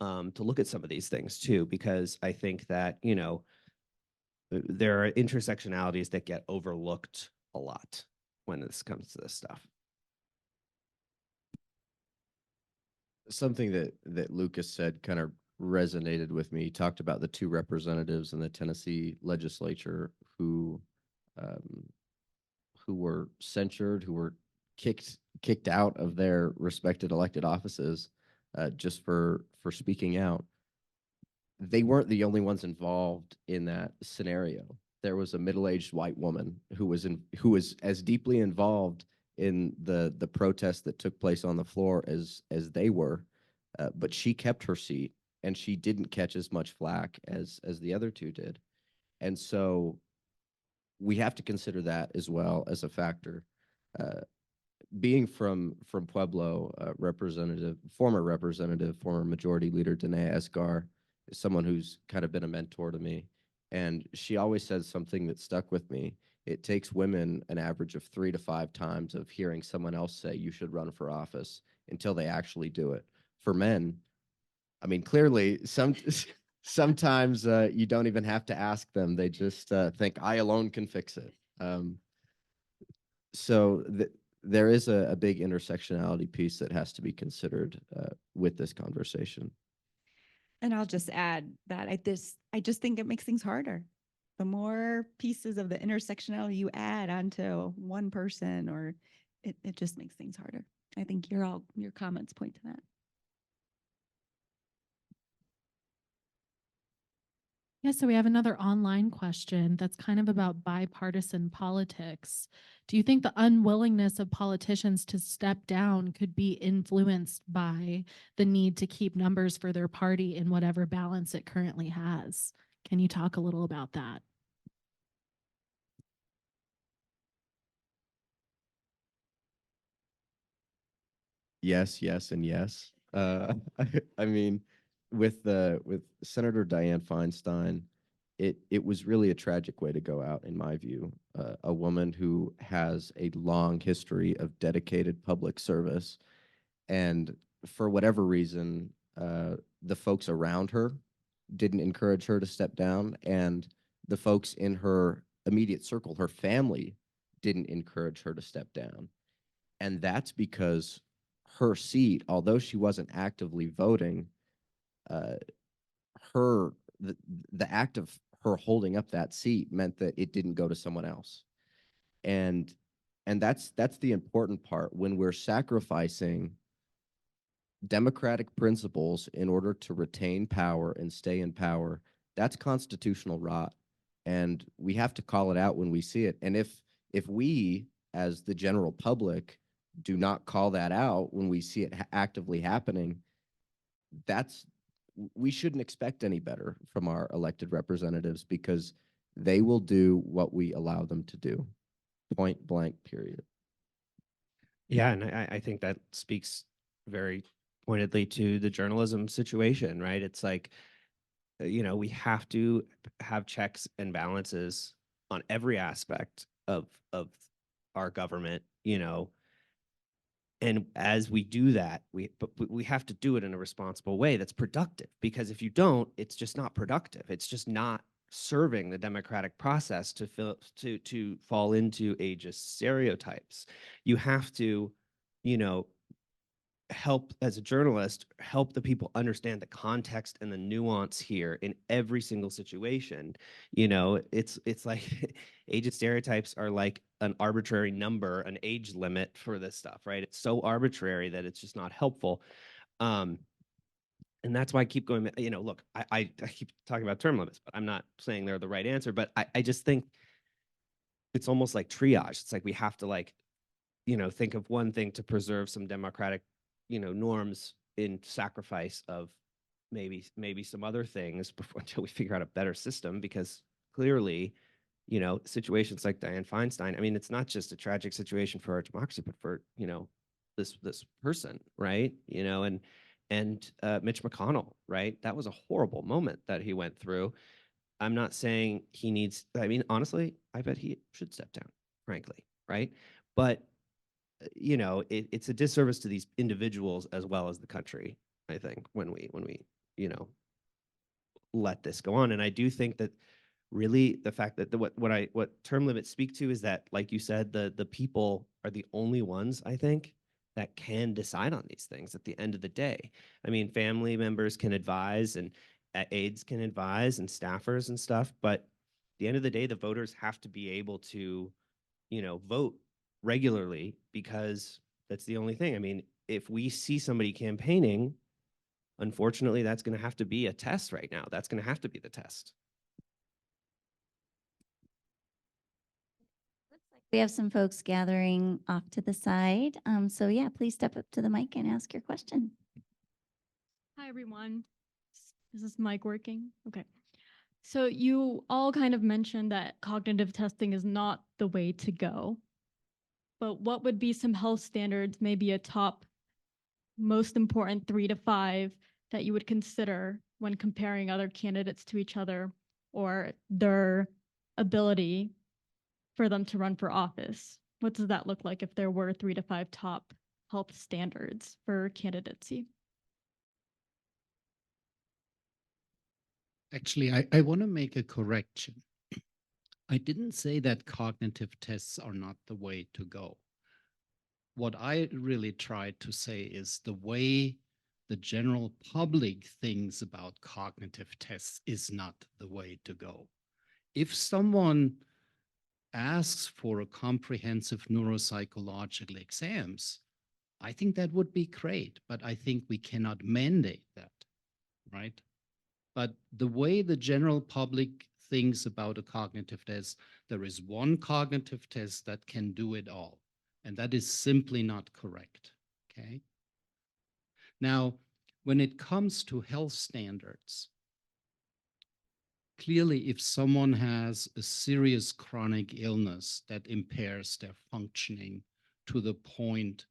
E: to look at some of these things too, because I think that, there are intersectionalities that get overlooked a lot when this comes to this stuff.
F: Something that Lucas said kind of resonated with me. He talked about the 2 representatives in the Tennessee legislature who were censured, who were kicked out of their respected elected offices just for speaking out. They weren't the only ones involved in that scenario. there was a middle-aged white woman who was as deeply involved in the protest that took place on the floor as they were, but she kept her seat and she didn't catch as much flack as the other two did. And so we have to consider that as well as a factor. Being from Pueblo, former majority leader Danae Esgar is someone who's kind of been a mentor to me. And she always says something that stuck with me. It takes women an average of 3 to 5 times of hearing someone else say you should run for office until they actually do it. For men, I mean, clearly sometimes you don't even have to ask them. They just think I alone can fix it. So there is a big intersectionality piece that has to be considered with this conversation.
C: And I'll just add that I just think it makes things harder. The more pieces of the intersectionality you add onto one person, or it just makes things harder. I think your comments point to that.
A: Yeah, so we have another online question that's kind of about bipartisan politics. Do you think the unwillingness of politicians to step down could be influenced by the need to keep numbers for their party in whatever balance it currently has? Can you talk a little about that?
F: Yes, yes, and yes. I mean, with Senator Dianne Feinstein, it was really a tragic way to go out, in my view. A woman who has a long history of dedicated public service, and for whatever reason, the folks around her didn't encourage her to step down, and the folks in her immediate circle, her family, didn't encourage her to step down. And that's because her seat, although she wasn't actively voting, the act of her holding up that seat meant that it didn't go to someone else. And that's the important part. When we're sacrificing democratic principles in order to retain power and stay in power, that's constitutional rot. And we have to call it out when we see it. And if we, as the general public, do not call that out when we see it actively happening, we shouldn't expect any better from our elected representatives, because they will do what we allow them to do. Point blank, period.
E: Yeah, and I think that speaks very pointedly to the journalism situation, right? It's like, we have to have checks and balances on every aspect of our government, and as we do that, we have to do it in a responsible way that's productive, because if you don't, it's just not productive. It's just not serving the democratic process to fall into ageist stereotypes. You have to, help, as a journalist, help the people understand the context and the nuance here in every single situation. It's like ageist stereotypes are like an arbitrary number, an age limit for this stuff, right? It's so arbitrary that it's just not helpful. And that's why I keep going, look, I keep talking about term limits, but I'm not saying they're the right answer. But I just think it's almost like triage. It's like we have to think of one thing to preserve some democratic norms in sacrifice of maybe some other things until we figure out a better system. Because clearly, situations like Dianne Feinstein, I mean, it's not just a tragic situation for our democracy, but for this person, right? And Mitch McConnell, right? That was a horrible moment that he went through. I'm not saying he needs, I mean, honestly, I bet he should step down, frankly, right? But it's a disservice to these individuals as well as the country, I think, when we let this go on. And I do think that really the fact that what term limits speak to is that, like you said, the people are the only ones, I think, that can decide on these things at the end of the day. I mean, family members can advise, and aides can advise, and staffers and stuff, but at the end of the day, the voters have to be able to vote regularly, because that's the only thing. I mean, if we see somebody campaigning, unfortunately, that's going to have to be a test right now. That's going to have to be the test.
B: We have some folks gathering off to the side. So yeah, please step up to the mic and ask your question.
G: Hi, everyone. Is this mic working? Okay. So you all kind of mentioned that cognitive testing is not the way to go. But what would be some health standards, maybe a top most important 3 to 5 that you would consider when comparing other candidates to each other or their ability for them to run for office? What does that look like if there were 3 to 5 top health standards for candidacy?
D: Actually, I want to make a correction. I didn't say that cognitive tests are not the way to go. What I really tried to say is the way the general public thinks about cognitive tests is not the way to go. If someone asks for a comprehensive neuropsychological exams, I think that would be great, but I think we cannot mandate that, right? But the way the general public thinks about a cognitive test, there is one cognitive test that can do it all. And that is simply not correct, okay? Now, when it comes to health standards, clearly if someone has a serious chronic illness that impairs their functioning to the point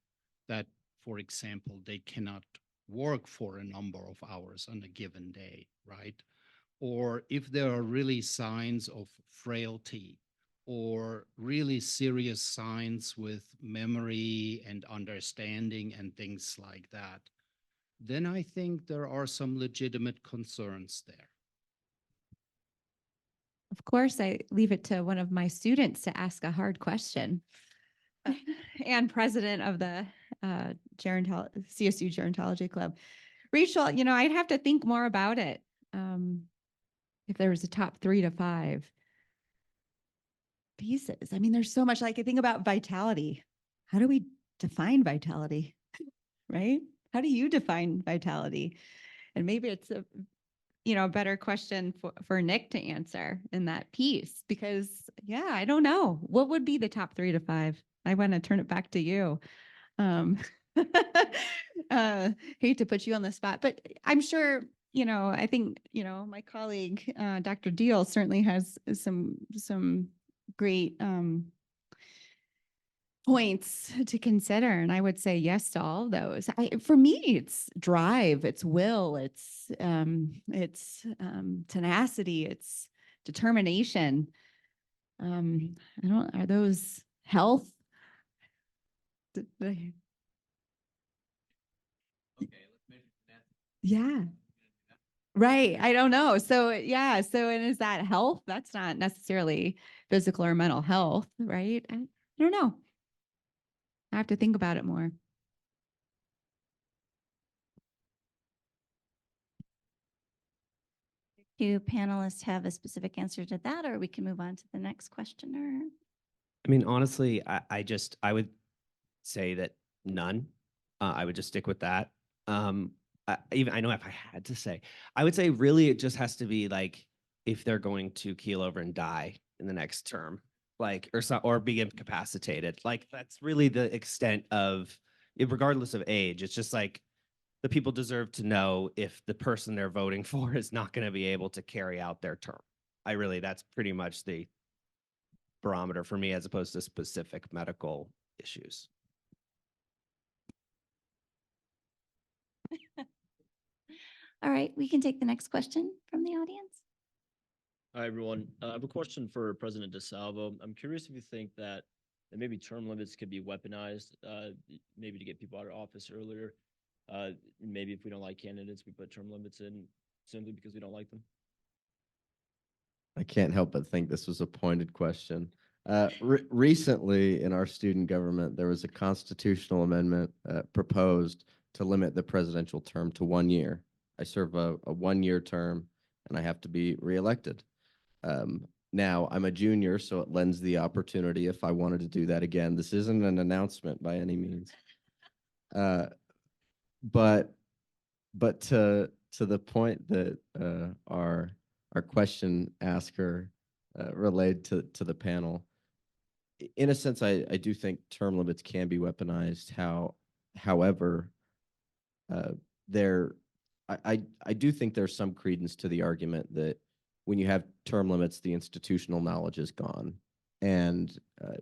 D: that, for example, they cannot work for a number of hours on a given day, right? Or if there are really signs of frailty or really serious signs with memory and understanding and things like that, then I think there are some legitimate concerns there.
H: Of course, I leave it to one of my students to ask a hard question. And president of the CSU Gerontology Club. Rachel, you know, I'd have to think more about it. If there was a top 3 to 5 pieces. I mean, there's so much. Like I think about vitality. How do we define vitality? Right? How do you define vitality? And maybe it's a better question for Nick to answer in that piece, because yeah, I don't know. What would be the top 3 to 5? I want to turn it back to you. Hate to put you on the spot, but I'm sure, I think, my colleague, Dr. Diehl certainly has some great points to consider. And I would say yes to all of those. For me, it's drive, it's will, it's tenacity, it's determination. Are those health? Yeah. Right. I don't know. So yeah. So, and is that health? That's not necessarily physical or mental health, right? I don't know. I have to think about it more.
B: Do panelists have a specific answer to that, or we can move on to the next questioner?
E: I mean, honestly, I would say that none. I would just stick with that. I know if I had to say, I would say really it just has to be like if they're going to keel over and die in the next term, like or be incapacitated. Like that's really the extent of it, regardless of age. It's just like the people deserve to know if the person they're voting for is not going to be able to carry out their term. That's pretty much the barometer for me, as opposed to specific medical issues.
B: All right, we can take the next question from the audience.
I: Hi, everyone. I have a question for President DeSalvo. I'm curious if you think that maybe term limits could be weaponized, maybe to get people out of office earlier. Maybe if we don't like candidates, we put term limits in simply because we don't like them.
F: I can't help but think this was a pointed question. Recently in our student government, there was a constitutional amendment proposed to limit the presidential term to 1 year. I serve a 1-year term and I have to be reelected. Now I'm a junior, so it lends the opportunity if I wanted to do that again. This isn't an announcement by any means. But to the point that our question asker relayed to the panel, in a sense, I do think term limits can be weaponized. However, there, I do think there's some credence to the argument that when you have term limits, the institutional knowledge is gone. And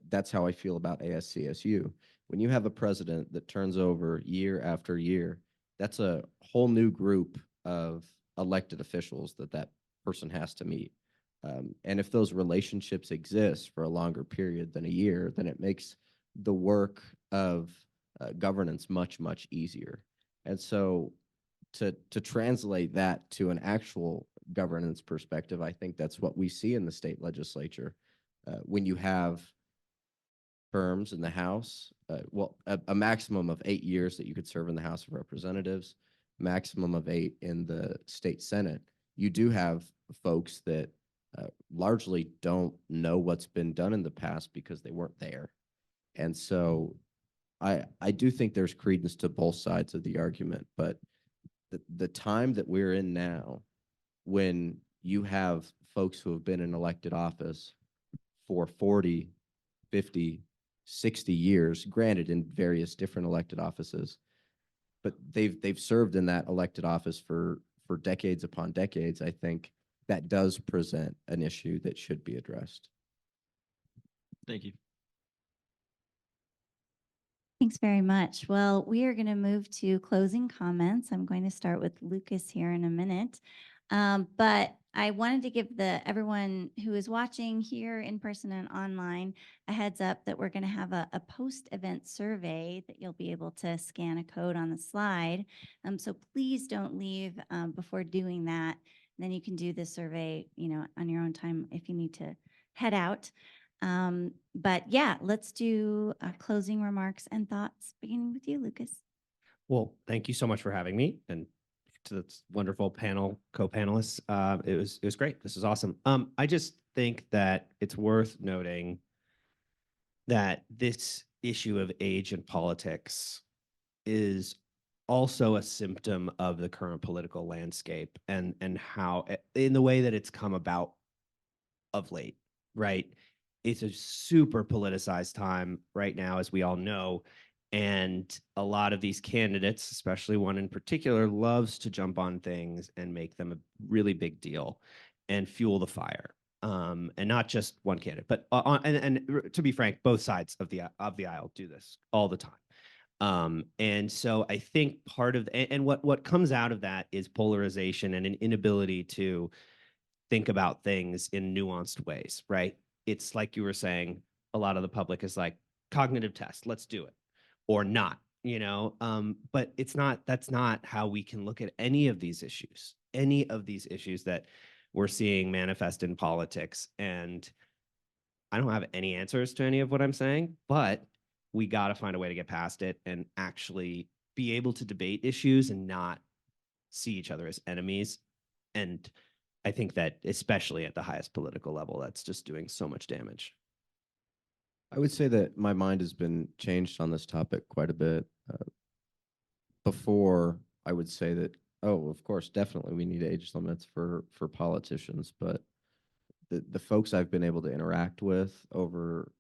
F: that's how I feel about ASCSU. When you have a president that turns over year after year, that's a whole new group of elected officials that person has to meet. And if those relationships exist for a longer period than a year, then it makes the work of governance much, much easier. And so to translate that to an actual governance perspective, I think that's what we see in the state legislature. When you have terms in the House, a maximum of 8 years that you could serve in the House of Representatives, maximum of 8 in the state Senate, you do have folks that largely don't know what's been done in the past because they weren't there. And so I do think there's credence to both sides of the argument, but the time that we're in now, when you have folks who have been in elected office for 40, 50, 60 years, granted in various different elected offices, but they've served in that elected office for decades upon decades, I think that does present an issue that should be addressed.
I: Thank you.
B: Thanks very much. Well, we are going to move to closing comments. I'm going to start with Lucas here in a minute. But I wanted to give everyone who is watching here in person and online a heads up that we're going to have a post-event survey that you'll be able to scan a code on the slide. So please don't leave before doing that. Then you can do the survey, on your own time if you need to head out. But yeah, let's do closing remarks and thoughts, beginning with you, Lucas.
E: Well, thank you so much for having me, and to this wonderful panel, co-panelists. It was great. This is awesome. I just think that it's worth noting that this issue of age in politics is also a symptom of the current political landscape and how, in the way that it's come about of late, right? It's a super politicized time right now, as we all know. And a lot of these candidates, especially one in particular, loves to jump on things and make them a really big deal and fuel the fire. And not just one candidate, but and to be frank, both sides of the aisle do this all the time. And so I think part of what comes out of that is polarization and an inability to think about things in nuanced ways, right? It's like you were saying, a lot of the public is like, cognitive test, let's do it, or not, but that's not how we can look at any of these issues that we're seeing manifest in politics. And I don't have any answers to any of what I'm saying, but we got to find a way to get past it and actually be able to debate issues and not see each other as enemies. And I think that especially at the highest political level, that's just doing so much damage.
F: I would say that my mind has been changed on this topic quite a bit. Before, I would say that, oh, of course, definitely we need age limits for politicians, but the folks I've been able to interact with over,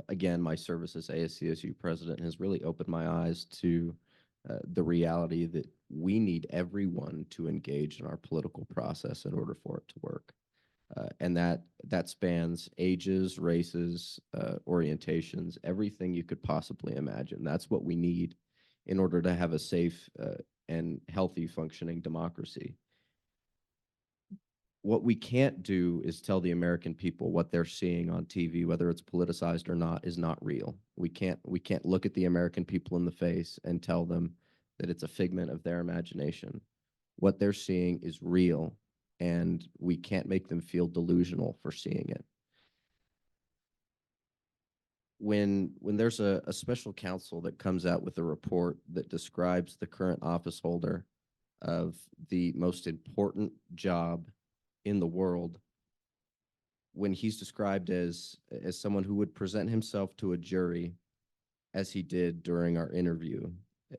F: again, my service as ASCSU president has really opened my eyes to the reality that we need everyone to engage in our political process in order for it to work. And that spans ages, races, orientations, everything you could possibly imagine. That's what we need in order to have a safe and healthy functioning democracy. What we can't do is tell the American people what they're seeing on TV, whether it's politicized or not, is not real. We can't look at the American people in the face and tell them that it's a figment of their imagination. What they're seeing is real, and we can't make them feel delusional for seeing it. When there's a special counsel that comes out with a report that describes the current office holder of the most important job in the world, when he's described as someone who would present himself to a jury as he did during our interview,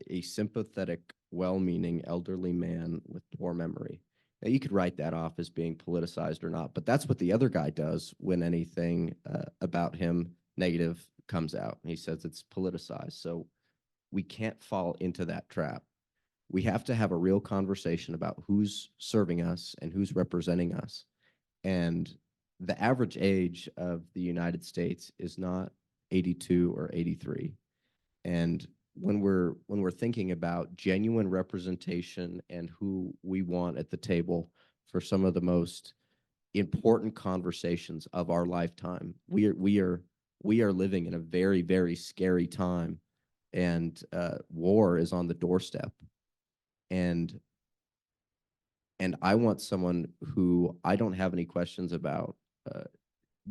F: a sympathetic, well-meaning elderly man with poor memory. Now, you could write that off as being politicized or not, but that's what the other guy does when anything about him negative comes out. He says it's politicized. So we can't fall into that trap. We have to have a real conversation about who's serving us and who's representing us. And the average age of the United States is not 82 or 83. And when we're thinking about genuine representation and who we want at the table for some of the most important conversations of our lifetime, we are living in a very, very scary time, and war is on the doorstep. And I want someone who I don't have any questions about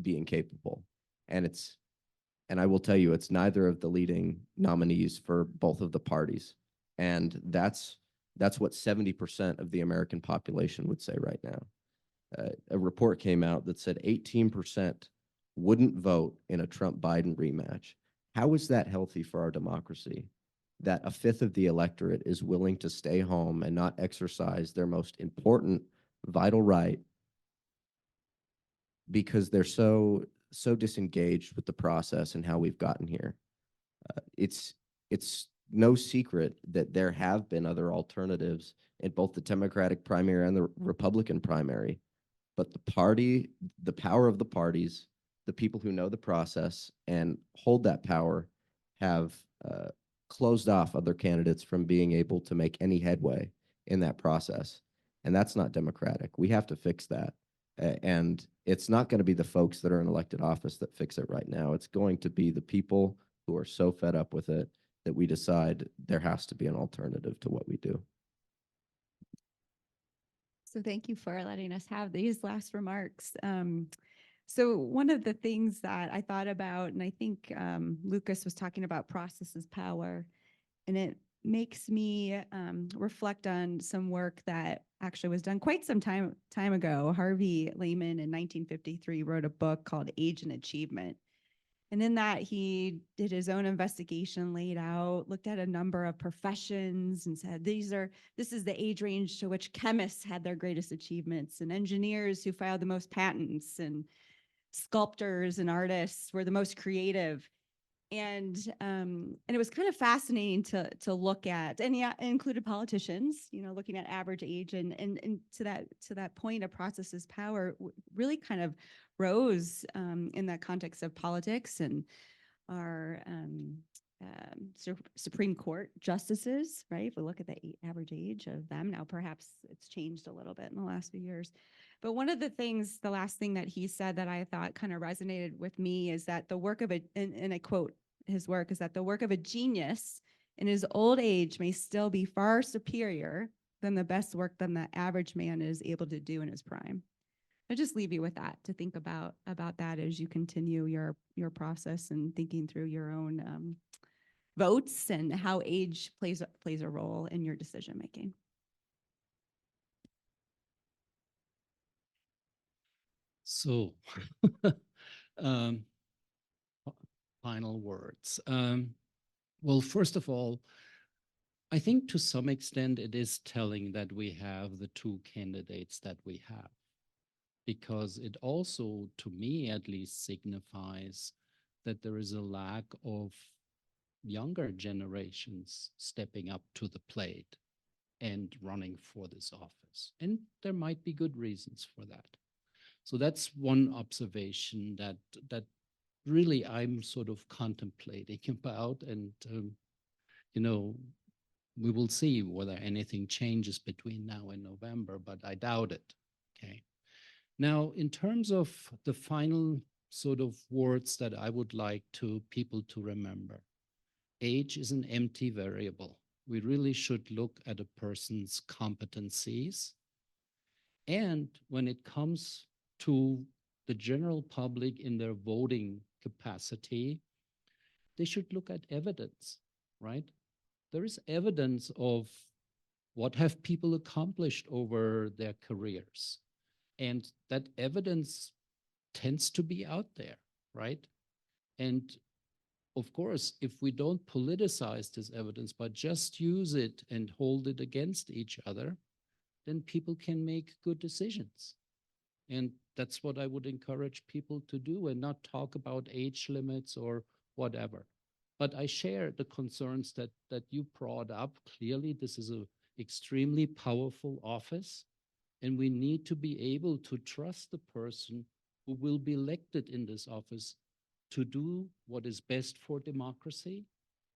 F: being capable. And I will tell you, it's neither of the leading nominees for both of the parties. And that's what 70% of the American population would say right now. A report came out that said 18% wouldn't vote in a Trump-Biden rematch. How is that healthy for our democracy? That a fifth of the electorate is willing to stay home and not exercise their most important, vital right because they're so disengaged with the process and how we've gotten here. It's no secret that there have been other alternatives in both the Democratic primary and the Republican primary, but the power of the parties, the people who know the process and hold that power have closed off other candidates from being able to make any headway in that process. And that's not democratic. We have to fix that. And it's not going to be the folks that are in elected office that fix it right now. It's going to be the people who are so fed up with it that we decide there has to be an alternative to what we do.
C: So thank you for letting us have these last remarks. So one of the things that I thought about, and I think Lucas was talking about process as power, and it makes me reflect on some work that actually was done quite some time ago. Harvey Lehman in 1953 wrote a book called Age and Achievement. And in that, he did his own investigation, laid out, looked at a number of professions and said, this is the age range to which chemists had their greatest achievements, and engineers who filed the most patents, and sculptors and artists were the most creative. And it was kind of fascinating to look at, and yeah, it included politicians, looking at average age, and to that point, a process as power really kind of rose in that context of politics and our Supreme Court justices, right? If we look at the average age of them now, perhaps it's changed a little bit in the last few years. But one of the things, the last thing that he said that I thought kind of resonated with me is that the work of and I quote his work, is that the work of a genius in his old age may still be far superior than the best work than the average man is able to do in his prime. I'll just leave you with that, to think about that as you continue your process and thinking through your own votes and how age plays a role in your decision making.
D: So, final words. Well, first of all, I think to some extent it is telling that we have the two candidates that we have, because it also, to me at least, signifies that there is a lack of younger generations stepping up to the plate and running for this office. And there might be good reasons for that. So that's one observation that really I'm sort of contemplating about, and we will see whether anything changes between now and November, but I doubt it. Okay. Now, in terms of the final sort of words that I would like people to remember, age is an empty variable. We really should look at a person's competencies. And when it comes to the general public in their voting capacity, they should look at evidence, right? There is evidence of what have people accomplished over their careers. And that evidence tends to be out there, right? And of course, if we don't politicize this evidence, but just use it and hold it against each other, then people can make good decisions. And that's what I would encourage people to do and not talk about age limits or whatever. But I share the concerns that you brought up. Clearly, this is an extremely powerful office, and we need to be able to trust the person who will be elected in this office to do what is best for democracy,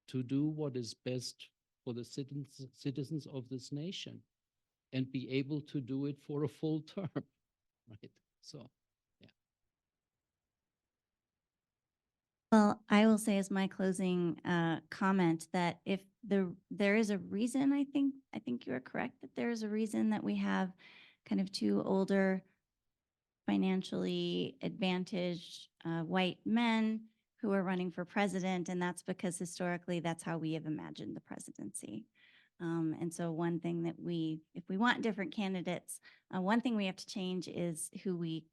D: to do what is best for the citizens of this nation, and be able to do it for a full term, right? So, yeah.
B: Well, I will say as my closing comment that if there is a reason, I think you are correct that there is a reason that we have kind of two older, financially advantaged white men who are running for president, and that's because historically that's how we have imagined the presidency. And so one thing that if we want different candidates, one thing we have to change is who we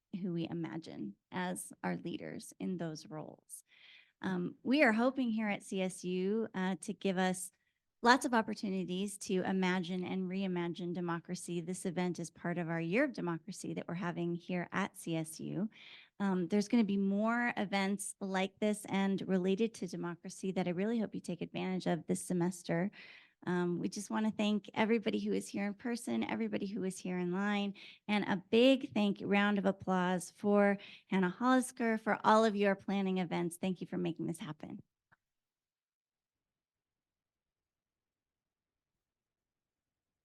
B: imagine as our leaders in those roles. We are hoping here at CSU to give us lots of opportunities to imagine and reimagine democracy. This event is part of our Year of Democracy that we're having here at CSU. There's going to be more events like this and related to democracy that I really hope you take advantage of this semester. We just want to thank everybody who is here in person, everybody who is here in line, and a big round of applause for Hannah Hollisker for all of your planning events. Thank you for making this happen.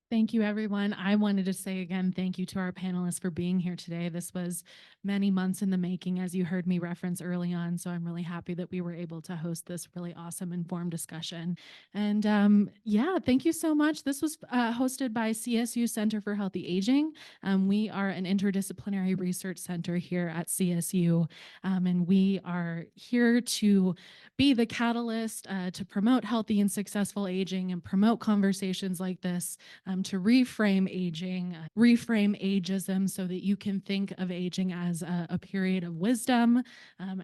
A: Thank you, everyone. I wanted to say again, thank you to our panelists for being here today. This was many months in the making, as you heard me reference early on. So I'm really happy that we were able to host this really awesome informed discussion. And yeah, thank you so much. This was hosted by CSU Center for Healthy Aging. We are an interdisciplinary research center here at CSU, and we are here to be the catalyst to promote healthy and successful aging and promote conversations like this, to reframe aging, reframe ageism so that you can think of aging as a period of wisdom,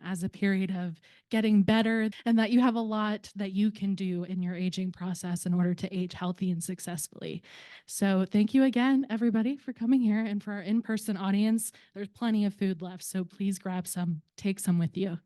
A: as a period of getting better, and that you have a lot that you can do in your aging process in order to age healthy and successfully. So thank you again, everybody, for coming here. And for our in-person audience, there's plenty of food left, so please grab some, take some with you.